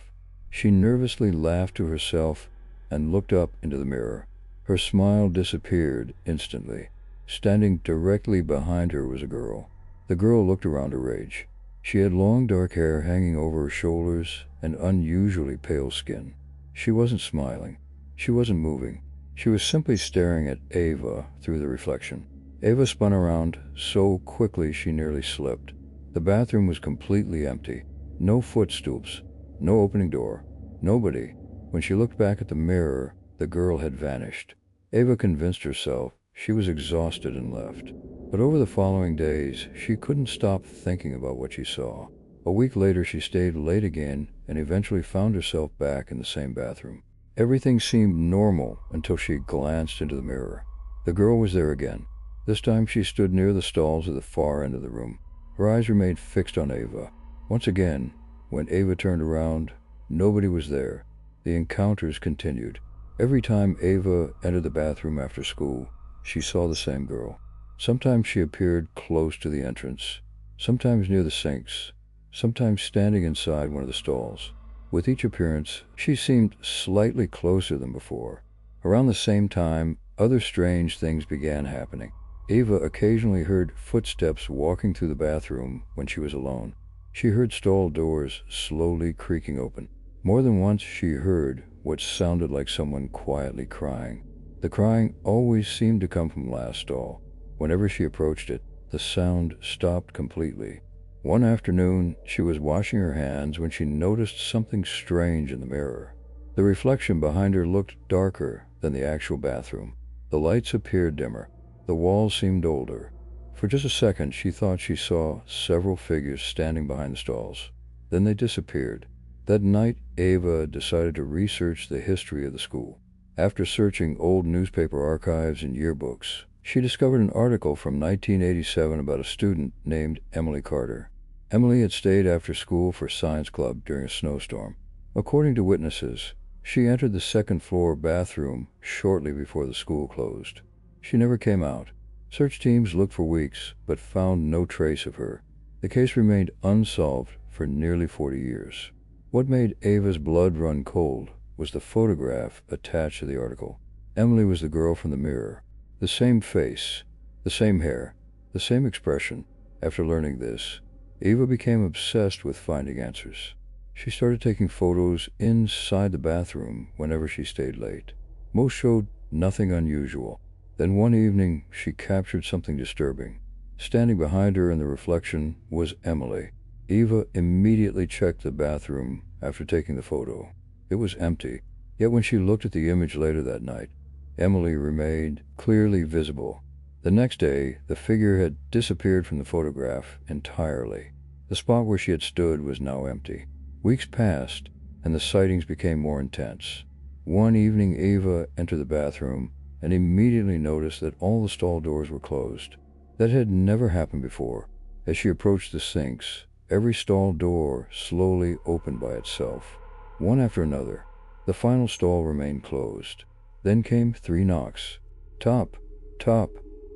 She nervously laughed to herself and looked up into the mirror. Her smile disappeared instantly. Standing directly behind her was a girl. The girl looked around her age. She had long dark hair hanging over her shoulders and unusually pale skin. She wasn't smiling. She wasn't moving. She was simply staring at Ava through the reflection. Ava spun around so quickly she nearly slipped. The bathroom was completely empty. No footstools, no opening door, nobody. When she looked back at the mirror, the girl had vanished. Ava convinced herself she was exhausted and left. But over the following days, she couldn't stop thinking about what she saw. A week later, she stayed late again and eventually found herself back in the same bathroom. Everything seemed normal until she glanced into the mirror. The girl was there again. This time she stood near the stalls at the far end of the room. Her eyes remained fixed on Ava. Once again, when Ava turned around, nobody was there. The encounters continued. Every time Ava entered the bathroom after school, she saw the same girl. Sometimes she appeared close to the entrance, sometimes near the sinks, sometimes standing inside one of the stalls. With each appearance, she seemed slightly closer than before. Around the same time, other strange things began happening. Ava occasionally heard footsteps walking through the bathroom when she was alone. She heard stall doors slowly creaking open. More than once she heard what sounded like someone quietly crying. The crying always seemed to come from the last stall. Whenever she approached it, the sound stopped completely. One afternoon, she was washing her hands when she noticed something strange in the mirror. The reflection behind her looked darker than the actual bathroom. The lights appeared dimmer. The walls seemed older. For just a second, she thought she saw several figures standing behind the stalls. Then they disappeared. That night, Ava decided to research the history of the school. After searching old newspaper archives and yearbooks, she discovered an article from 1987 about a student named Emily Carter. Emily had stayed after school for science club during a snowstorm. According to witnesses, she entered the second-floor bathroom shortly before the school closed. She never came out. Search teams looked for weeks, but found no trace of her. The case remained unsolved for nearly 40 years. What made Ava's blood run cold was the photograph attached to the article. Emily was the girl from the mirror. The same face, the same hair, the same expression. After learning this, Ava became obsessed with finding answers. She started taking photos inside the bathroom whenever she stayed late. Most showed nothing unusual. Then one evening, she captured something disturbing. Standing behind her in the reflection was Emily. Ava immediately checked the bathroom after taking the photo. It was empty. Yet when she looked at the image later that night, Emily remained clearly visible. The next day, the figure had disappeared from the photograph entirely. The spot where she had stood was now empty. Weeks passed, and the sightings became more intense. One evening, Ava entered the bathroom and immediately noticed that all the stall doors were closed. That had never happened before. As she approached the sinks, every stall door slowly opened by itself, one after another. The final stall remained closed. Then came 3 knocks. Top, top,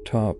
top.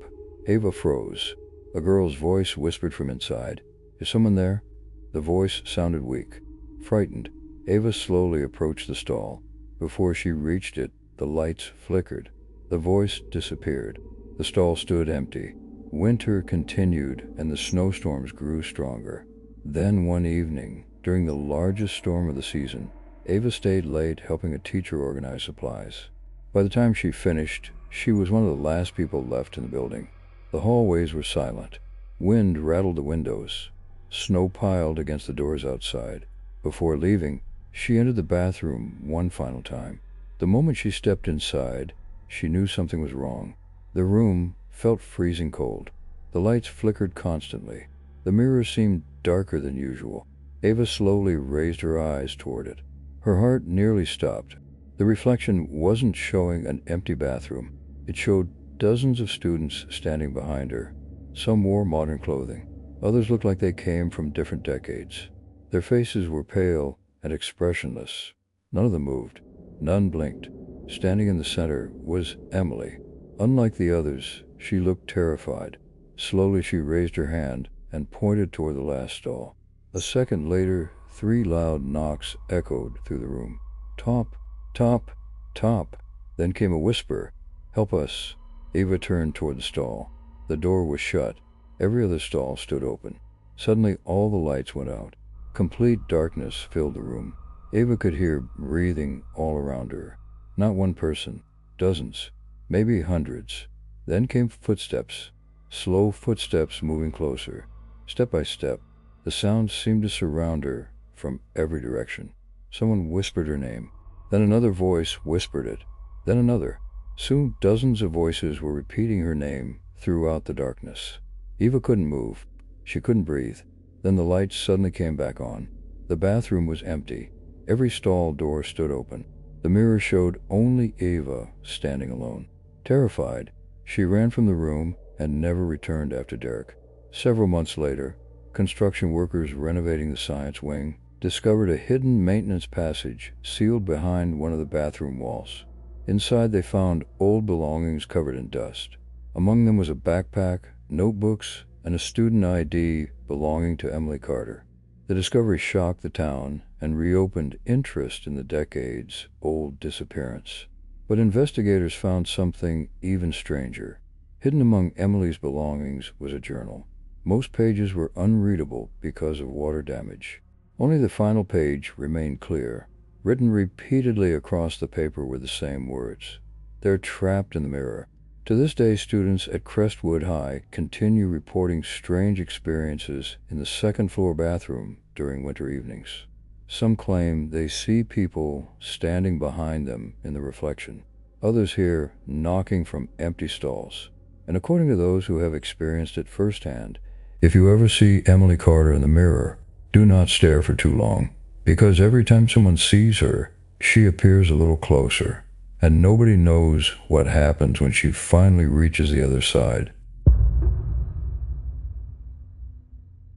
Ava froze. A girl's voice whispered from inside, "Is someone there?" The voice sounded weak. Frightened, Ava slowly approached the stall. Before she reached it, the lights flickered. The voice disappeared. The stall stood empty. Winter continued, and the snowstorms grew stronger. Then one evening, during the largest storm of the season, Ava stayed late helping a teacher organize supplies. By the time she finished, she was one of the last people left in the building. The hallways were silent. Wind rattled the windows. Snow piled against the doors outside. Before leaving, she entered the bathroom one final time. The moment she stepped inside, she knew something was wrong. The room felt freezing cold. The lights flickered constantly. The mirror seemed darker than usual. Ava slowly raised her eyes toward it. Her heart nearly stopped. The reflection wasn't showing an empty bathroom. It showed dozens of students standing behind her. Some wore modern clothing. Others looked like they came from different decades. Their faces were pale and expressionless. None of them moved. None blinked. Standing in the center was Emily. Unlike the others, she looked terrified. Slowly she raised her hand and pointed toward the last stall. A second later, 3 loud knocks echoed through the room. Top, top, top. Then came a whisper, "Help us." Ava turned toward the stall. The door was shut. Every other stall stood open. Suddenly all the lights went out. Complete darkness filled the room. Ava could hear breathing all around her. Not one person, dozens, maybe hundreds. Then came footsteps, slow footsteps moving closer. Step by step, the sounds seemed to surround her from every direction. Someone whispered her name. Then another voice whispered it. Then another. Soon dozens of voices were repeating her name throughout the darkness. Eva couldn't move. She couldn't breathe. Then the lights suddenly came back on. The bathroom was empty. Every stall door stood open. The mirror showed only Ava standing alone. Terrified, she ran from the room and never returned after Derek. Several months later, construction workers renovating the science wing discovered a hidden maintenance passage sealed behind one of the bathroom walls. Inside they found old belongings covered in dust. Among them was a backpack, notebooks, and a student ID belonging to Emily Carter. The discovery shocked the town and reopened interest in the decades-old disappearance. But investigators found something even stranger. Hidden among Emily's belongings was a journal. Most pages were unreadable because of water damage. Only the final page remained clear. Written repeatedly across the paper were the same words. "They're trapped in the mirror." To this day, students at Crestwood High continue reporting strange experiences in the second-floor bathroom during winter evenings. Some claim they see people standing behind them in the reflection. Others hear knocking from empty stalls. And according to those who have experienced it firsthand, if you ever see Emily Carter in the mirror, do not stare for too long, because every time someone sees her, she appears a little closer, and nobody knows what happens when she finally reaches the other side.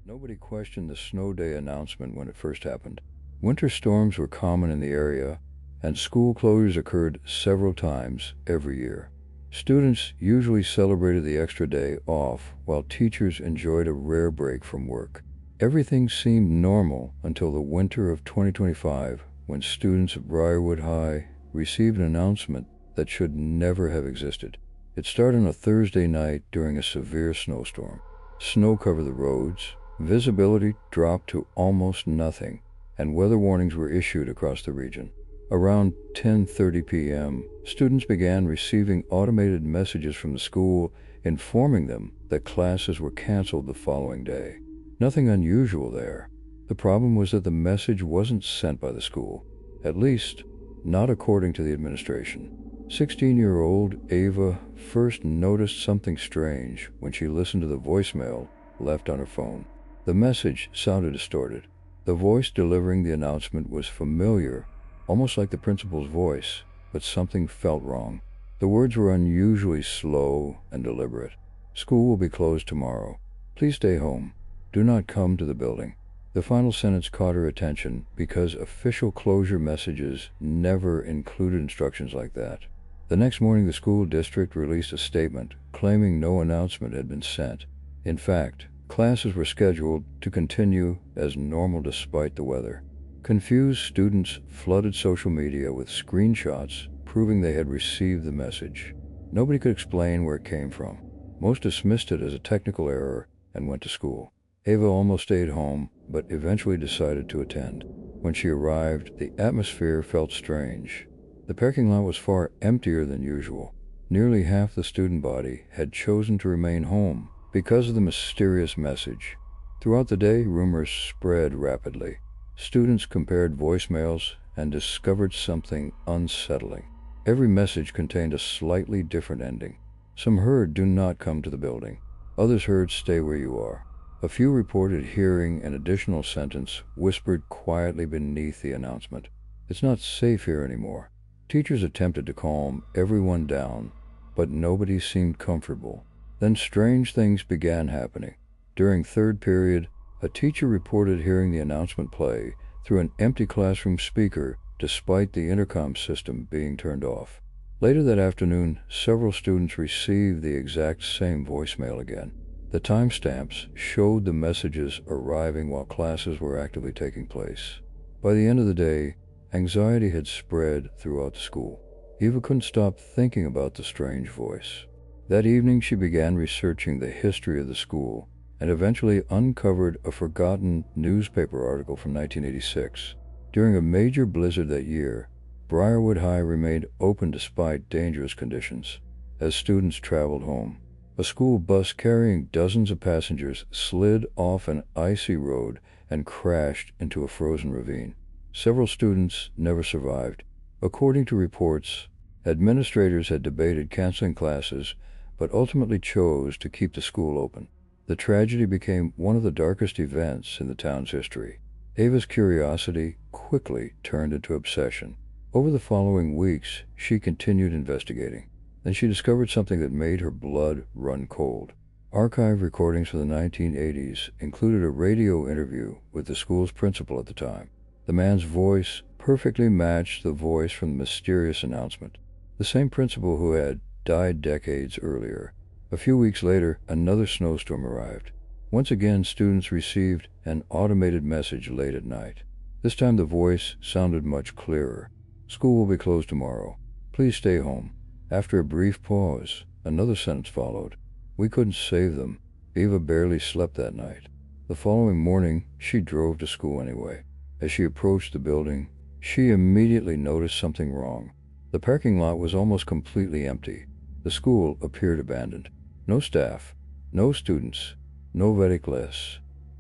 Nobody questioned the snow day announcement when it first happened. Winter storms were common in the area, and school closures occurred several times every year. Students usually celebrated the extra day off, while teachers enjoyed a rare break from work. Everything seemed normal until the winter of 2025, when students at Briarwood High received an announcement that should never have existed. It started on a Thursday night during a severe snowstorm. Snow covered the roads, visibility dropped to almost nothing, and weather warnings were issued across the region. Around 10:30 p.m., students began receiving automated messages from the school informing them that classes were canceled the following day. Nothing unusual there. The problem was that the message wasn't sent by the school, at least not according to the administration. 16-year-old Ava first noticed something strange when she listened to the voicemail left on her phone. The message sounded distorted. The voice delivering the announcement was familiar, almost like the principal's voice, but something felt wrong. The words were unusually slow and deliberate. "School will be closed tomorrow. Please stay home. Do not come to the building." The final sentence caught her attention because official closure messages never included instructions like that. The next morning, the school district released a statement claiming no announcement had been sent. In fact, classes were scheduled to continue as normal despite the weather. Confused students flooded social media with screenshots proving they had received the message. Nobody could explain where it came from. Most dismissed it as a technical error and went to school. Ava almost stayed home, but eventually decided to attend. When she arrived, the atmosphere felt strange. The parking lot was far emptier than usual. Nearly half the student body had chosen to remain home because of the mysterious message. Throughout the day, rumors spread rapidly. Students compared voicemails and discovered something unsettling. Every message contained a slightly different ending. Some heard "do not come to the building." Others heard "stay where you are." A few reported hearing an additional sentence whispered quietly beneath the announcement. "It's not safe here anymore." Teachers attempted to calm everyone down, but nobody seemed comfortable. Then strange things began happening. During third period, a teacher reported hearing the announcement play through an empty classroom speaker despite the intercom system being turned off. Later that afternoon, several students received the exact same voicemail again. The timestamps showed the messages arriving while classes were actively taking place. By the end of the day, anxiety had spread throughout the school. Eva couldn't stop thinking about the strange voice. That evening, she began researching the history of the school. and eventually uncovered a forgotten newspaper article from 1986. During a major blizzard that year, Briarwood High remained open despite dangerous conditions. As students traveled home, a school bus carrying dozens of passengers slid off an icy road and crashed into a frozen ravine. Several students never survived. According to reports, administrators had debated canceling classes, but ultimately chose to keep the school open. The tragedy became one of the darkest events in the town's history. Ava's curiosity quickly turned into obsession. Over the following weeks, she continued investigating. Then she discovered something that made her blood run cold. Archive recordings from the 1980s included a radio interview with the school's principal at the time. The man's voice perfectly matched the voice from the mysterious announcement. The same principal who had died decades earlier. A few weeks later, another snowstorm arrived. Once again, students received an automated message late at night. This time the voice sounded much clearer. "School will be closed tomorrow. Please stay home." After a brief pause, another sentence followed. "We couldn't save them." Ava barely slept that night. The following morning, she drove to school anyway. As she approached the building, she immediately noticed something wrong. The parking lot was almost completely empty. The school appeared abandoned. No staff, no students, no vehicle.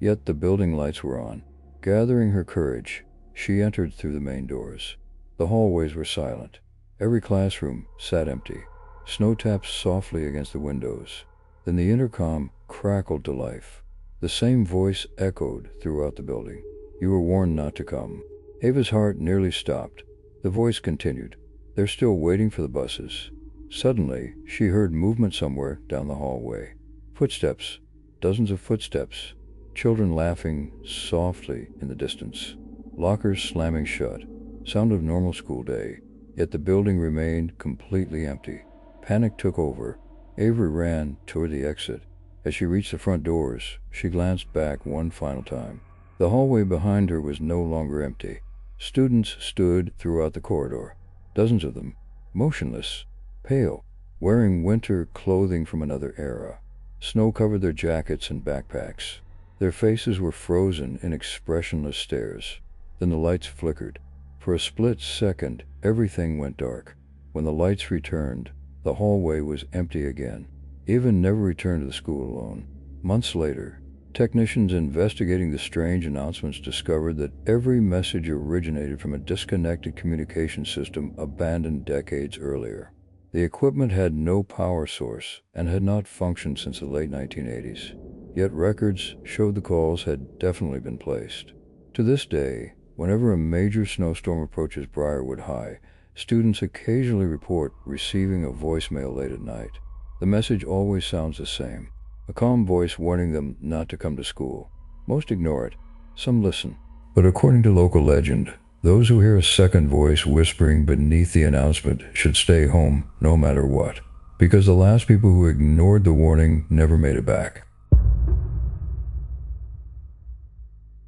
Yet the building lights were on. Gathering her courage, she entered through the main doors. The hallways were silent. Every classroom sat empty. Snow tapped softly against the windows. Then the intercom crackled to life. The same voice echoed throughout the building. "You were warned not to come." Ava's heart nearly stopped. The voice continued. "They're still waiting for the buses." Suddenly, she heard movement somewhere down the hallway. Footsteps. Dozens of footsteps. Children laughing softly in the distance. Lockers slamming shut. Sound of normal school day. Yet the building remained completely empty. Panic took over. Avery ran toward the exit. As she reached the front doors, she glanced back one final time. The hallway behind her was no longer empty. Students stood throughout the corridor. Dozens of them, motionless, pale, wearing winter clothing from another era. Snow covered their jackets and backpacks. Their faces were frozen in expressionless stares. Then the lights flickered. For a split second, everything went dark. When the lights returned, the hallway was empty again. Ava never returned to the school alone. Months later, technicians investigating the strange announcements discovered that every message originated from a disconnected communication system abandoned decades earlier. The equipment had no power source and had not functioned since the late 1980s. Yet records showed the calls had definitely been placed. To this day, whenever a major snowstorm approaches Briarwood High, students occasionally report receiving a voicemail late at night. The message always sounds the same, a calm voice warning them not to come to school. Most ignore it, some listen. But according to local legend, those who hear a second voice whispering beneath the announcement should stay home no matter what, because the last people who ignored the warning never made it back.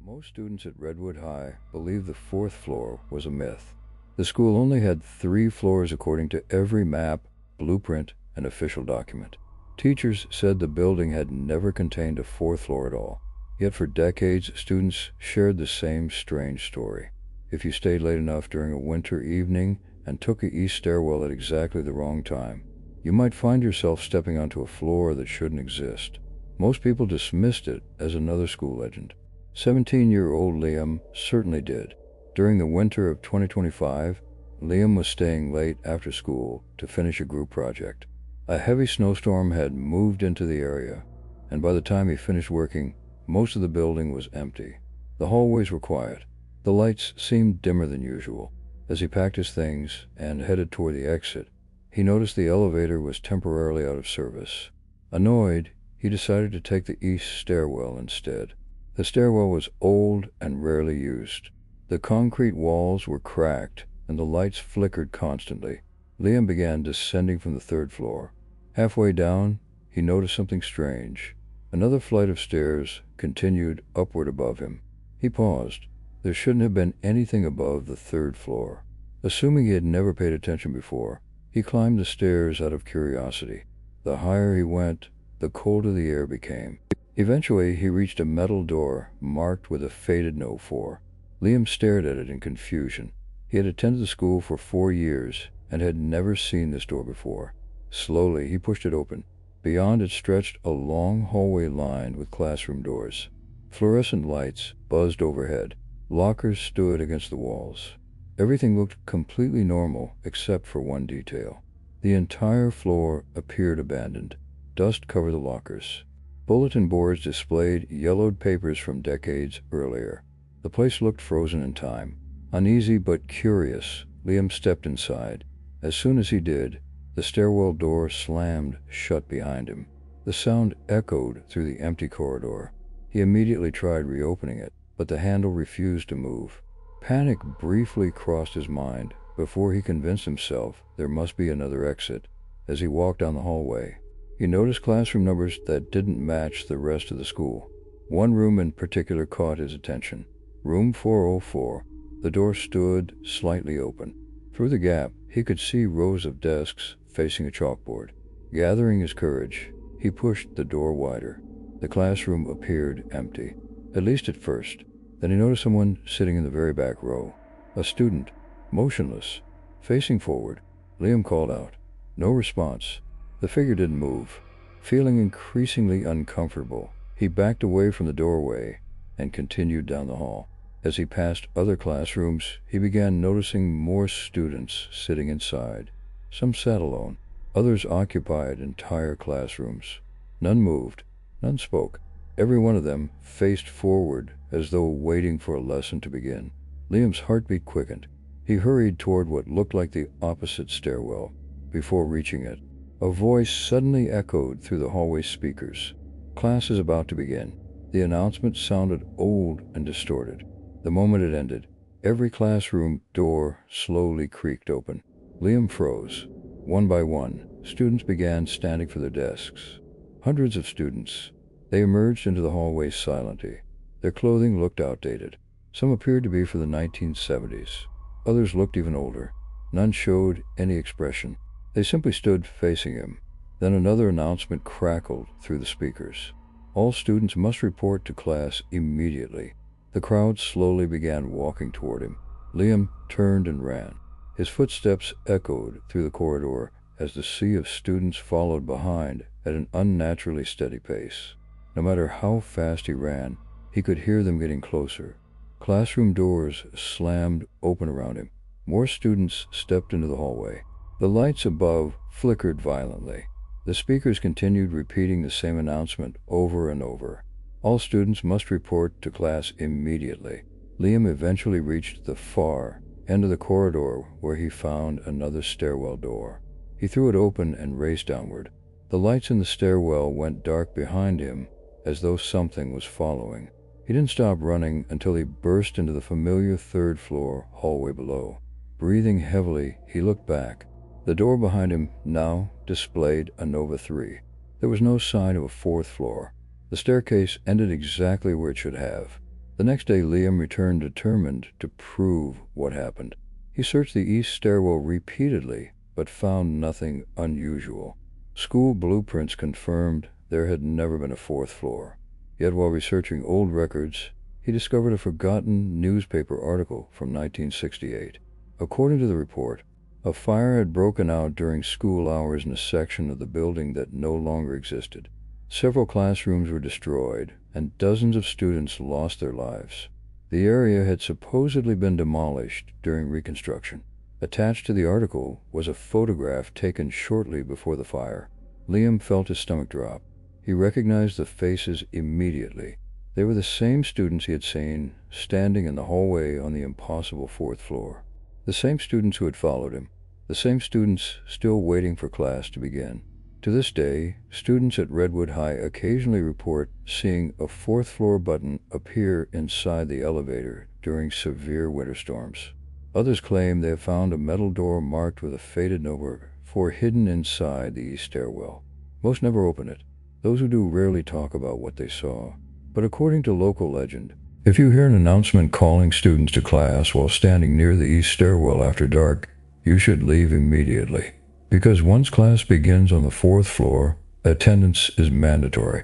Most students at Redwood High believed the fourth floor was a myth. The school only had 3 floors according to every map, blueprint, and official document. Teachers said the building had never contained a 4th floor at all. Yet for decades, students shared the same strange story. If you stayed late enough during a winter evening and took the east stairwell at exactly the wrong time, you might find yourself stepping onto a floor that shouldn't exist. Most people dismissed it as another school legend. 17-year-old Liam certainly did. During the winter of 2025, Liam was staying late after school to finish a group project. A heavy snowstorm had moved into the area, and by the time he finished working, most of the building was empty. The hallways were quiet. The lights seemed dimmer than usual. As he packed his things and headed toward the exit, he noticed the elevator was temporarily out of service. Annoyed, he decided to take the east stairwell instead. The stairwell was old and rarely used. The concrete walls were cracked, and the lights flickered constantly. Liam began descending from the 3rd floor. Halfway down, he noticed something strange. Another flight of stairs continued upward above him. He paused. There shouldn't have been anything above the 3rd floor. Assuming he had never paid attention before, he climbed the stairs out of curiosity. The higher he went, the colder the air became. Eventually, he reached a metal door marked with a faded No. 4. Liam stared at it in confusion. He had attended the school for 4 years and had never seen this door before. Slowly, he pushed it open. Beyond it stretched a long hallway lined with classroom doors. Fluorescent lights buzzed overhead. Lockers stood against the walls. Everything looked completely normal except for one detail. The entire floor appeared abandoned. Dust covered the lockers. Bulletin boards displayed yellowed papers from decades earlier. The place looked frozen in time. Uneasy but curious, Liam stepped inside. As soon as he did, the stairwell door slammed shut behind him. The sound echoed through the empty corridor. He immediately tried reopening it, but the handle refused to move. Panic briefly crossed his mind before he convinced himself there must be another exit. As he walked down the hallway, he noticed classroom numbers that didn't match the rest of the school. One room in particular caught his attention. Room 404. The door stood slightly open. Through the gap, he could see rows of desks facing a chalkboard. Gathering his courage, he pushed the door wider. The classroom appeared empty, at least at first. Then he noticed someone sitting in the very back row. A student, motionless, facing forward. Liam called out. No response. The figure didn't move. Feeling increasingly uncomfortable, he backed away from the doorway and continued down the hall. As he passed other classrooms, he began noticing more students sitting inside. Some sat alone. Others occupied entire classrooms. None moved. None spoke. Every one of them faced forward as though waiting for a lesson to begin. Liam's heartbeat quickened. He hurried toward what looked like the opposite stairwell. Before reaching it, a voice suddenly echoed through the hallway speakers. Class is about to begin. The announcement sounded old and distorted. The moment it ended, every classroom door slowly creaked open. Liam froze. One by one, students began standing for their desks. Hundreds of students. They emerged into the hallway silently. Their clothing looked outdated. Some appeared to be for the 1970s. Others looked even older. None showed any expression. They simply stood facing him. Then another announcement crackled through the speakers. All students must report to class immediately. The crowd slowly began walking toward him. Liam turned and ran. His footsteps echoed through the corridor as the sea of students followed behind at an unnaturally steady pace. No matter how fast he ran, he could hear them getting closer. Classroom doors slammed open around him. More students stepped into the hallway. The lights above flickered violently. The speakers continued repeating the same announcement over and over. All students must report to class immediately. Liam eventually reached the far end of the corridor where he found another stairwell door. He threw it open and raced downward. The lights in the stairwell went dark behind him as though something was following. He didn't stop running until he burst into the familiar third-floor hallway below. Breathing heavily, he looked back. The door behind him now displayed a Nova 3. There was no sign of a fourth floor. The staircase ended exactly where it should have. The next day, Liam returned determined to prove what happened. He searched the east stairwell repeatedly, but found nothing unusual. School blueprints confirmed there had never been a fourth floor. Yet while researching old records, he discovered a forgotten newspaper article from 1968. According to the report, a fire had broken out during school hours in a section of the building that no longer existed. Several classrooms were destroyed, and dozens of students lost their lives. The area had supposedly been demolished during reconstruction. Attached to the article was a photograph taken shortly before the fire. Liam felt his stomach drop. He recognized the faces immediately. They were the same students he had seen standing in the hallway on the impossible fourth floor. The same students who had followed him. The same students still waiting for class to begin. To this day, students at Redwood High occasionally report seeing a fourth floor button appear inside the elevator during severe winter storms. Others claim they have found a metal door marked with a faded No. 4 hidden inside the east stairwell. Most never open it. Those who do rarely talk about what they saw. But according to local legend, if you hear an announcement calling students to class while standing near the east stairwell after dark, you should leave immediately. Because once class begins on the fourth floor, attendance is mandatory.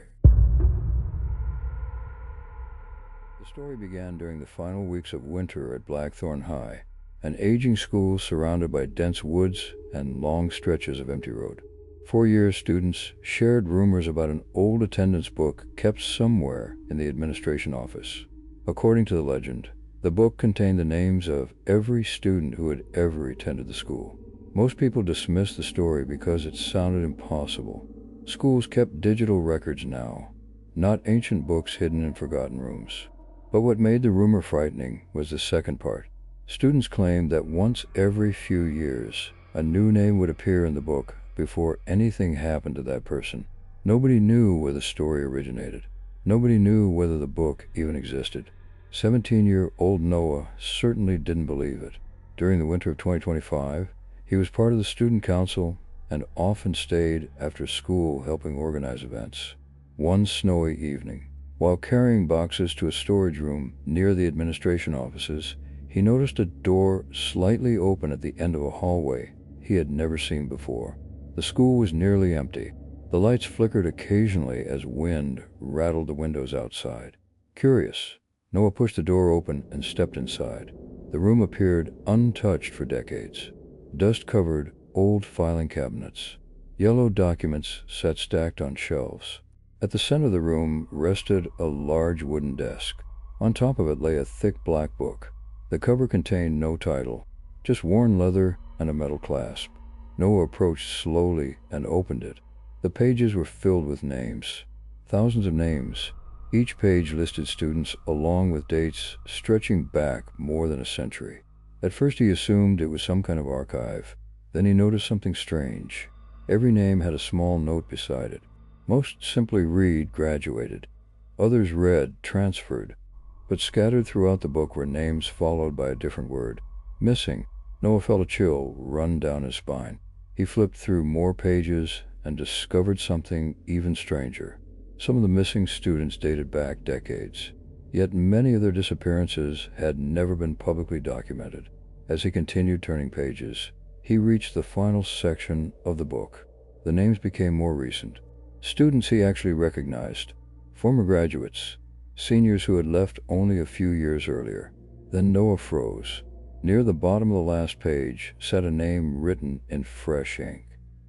story began during the final weeks of winter at Blackthorn High, an aging school surrounded by dense woods and long stretches of empty road. For years, students shared rumors about an old attendance book kept somewhere in the administration office. According to the legend, the book contained the names of every student who had ever attended the school. Most people dismissed the story because it sounded impossible. Schools kept digital records now, not ancient books hidden in forgotten rooms. But what made the rumor frightening was the second part. Students claimed that once every few years, a new name would appear in the book before anything happened to that person. Nobody knew where the story originated. Nobody knew whether the book even existed. 17-year-old Noah certainly didn't believe it. During the winter of 2025, he was part of the student council and often stayed after school helping organize events. One snowy evening, while carrying boxes to a storage room near the administration offices, he noticed a door slightly open at the end of a hallway he had never seen before. The school was nearly empty. The lights flickered occasionally as wind rattled the windows outside. Curious, Noah pushed the door open and stepped inside. The room appeared untouched for decades. Dust-covered old filing cabinets, yellow documents sat stacked on shelves. At the center of the room rested a large wooden desk. On top of it lay a thick black book. The cover contained no title, just worn leather and a metal clasp. Noah approached slowly and opened it. The pages were filled with names, thousands of names. Each page listed students along with dates stretching back more than a century. At first he assumed it was some kind of archive. Then he noticed something strange. Every name had a small note beside it. Most simply read graduated. Others read transferred. But scattered throughout the book were names followed by a different word. Missing. Noah felt a chill run down his spine. He flipped through more pages and discovered something even stranger. Some of the missing students dated back decades, yet many of their disappearances had never been publicly documented. As he continued turning pages, he reached the final section of the book. The names became more recent. Students he actually recognized, former graduates, seniors who had left only a few years earlier. Then Noah froze. Near the bottom of the last page sat a name written in fresh ink.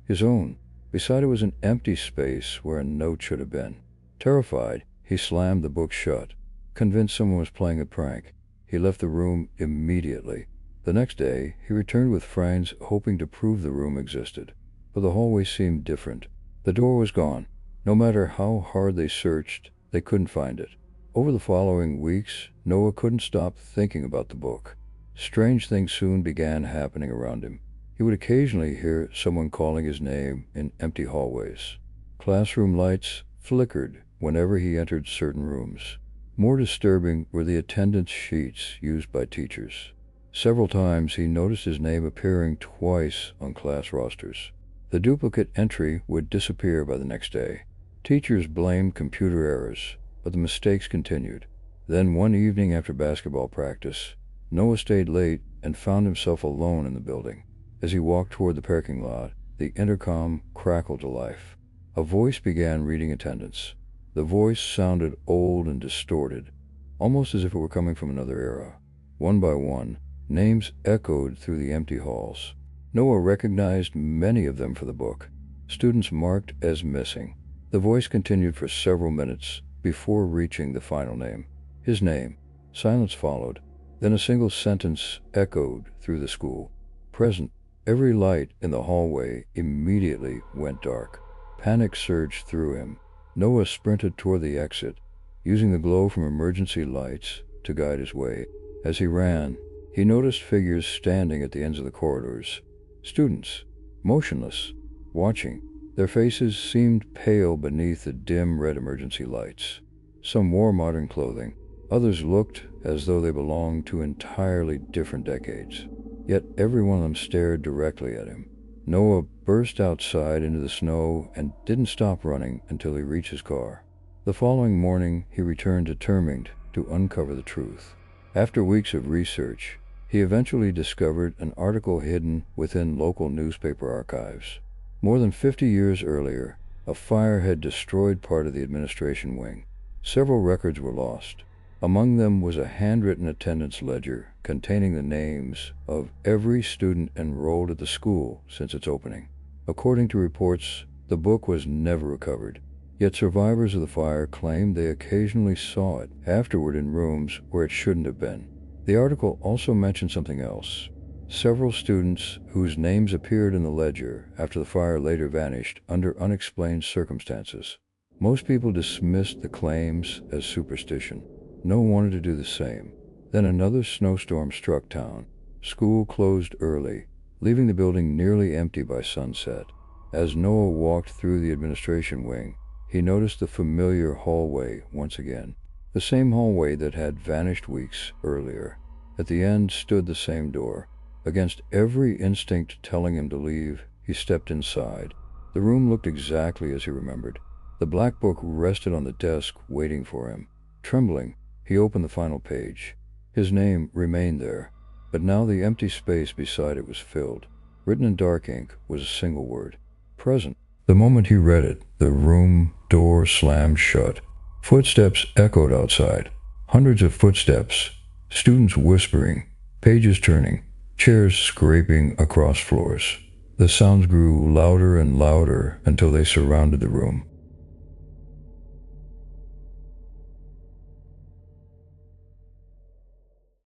His own. Beside it was an empty space where a note should have been. Terrified, he slammed the book shut. Convinced someone was playing a prank, he left the room immediately. The next day, he returned with friends hoping to prove the room existed. But the hallway seemed different. The door was gone. No matter how hard they searched, they couldn't find it. Over the following weeks, Noah couldn't stop thinking about the book. Strange things soon began happening around him. He would occasionally hear someone calling his name in empty hallways. Classroom lights flickered whenever he entered certain rooms. More disturbing were the attendance sheets used by teachers. Several times he noticed his name appearing twice on class rosters. The duplicate entry would disappear by the next day. Teachers blamed computer errors, but the mistakes continued. Then one evening after basketball practice, Noah stayed late and found himself alone in the building. As he walked toward the parking lot, the intercom crackled to life. A voice began reading attendance. The voice sounded old and distorted, almost as if it were coming from another era. One by one, names echoed through the empty halls. Noah recognized many of them for the book. Students marked as missing. The voice continued for several minutes before reaching the final name. His name. Silence followed. Then a single sentence echoed through the school. Present. Every light in the hallway immediately went dark. Panic surged through him. Noah sprinted toward the exit, using the glow from emergency lights to guide his way. As he ran, he noticed figures standing at the ends of the corridors. Students, motionless, watching. Their faces seemed pale beneath the dim red emergency lights. Some wore modern clothing. Others looked as though they belonged to entirely different decades. Yet every one of them stared directly at him. Noah burst outside into the snow and didn't stop running until he reached his car. The following morning, he returned determined to uncover the truth. After weeks of research, he eventually discovered an article hidden within local newspaper archives. More than 50 years earlier, a fire had destroyed part of the administration wing. Several records were lost. Among them was a handwritten attendance ledger containing the names of every student enrolled at the school since its opening. According to reports, the book was never recovered, yet survivors of the fire claimed they occasionally saw it afterward in rooms where it shouldn't have been. The article also mentioned something else. Several students whose names appeared in the ledger after the fire later vanished under unexplained circumstances. Most people dismissed the claims as superstition. No one wanted to do the same. Then another snowstorm struck town. School closed early, leaving the building nearly empty by sunset. As Noah walked through the administration wing, he noticed the familiar hallway once again. The same hallway that had vanished weeks earlier. At the end stood the same door. Against every instinct telling him to leave, he stepped inside. The room looked exactly as he remembered. The black book rested on the desk waiting for him. Trembling, he opened the final page. His name remained there, but now the empty space beside it was filled. Written in dark ink was a single word: present. The moment he read it, the room door slammed shut. Footsteps echoed outside. Hundreds of footsteps. Students whispering. Pages turning. Chairs scraping across floors. The sounds grew louder and louder until they surrounded the room.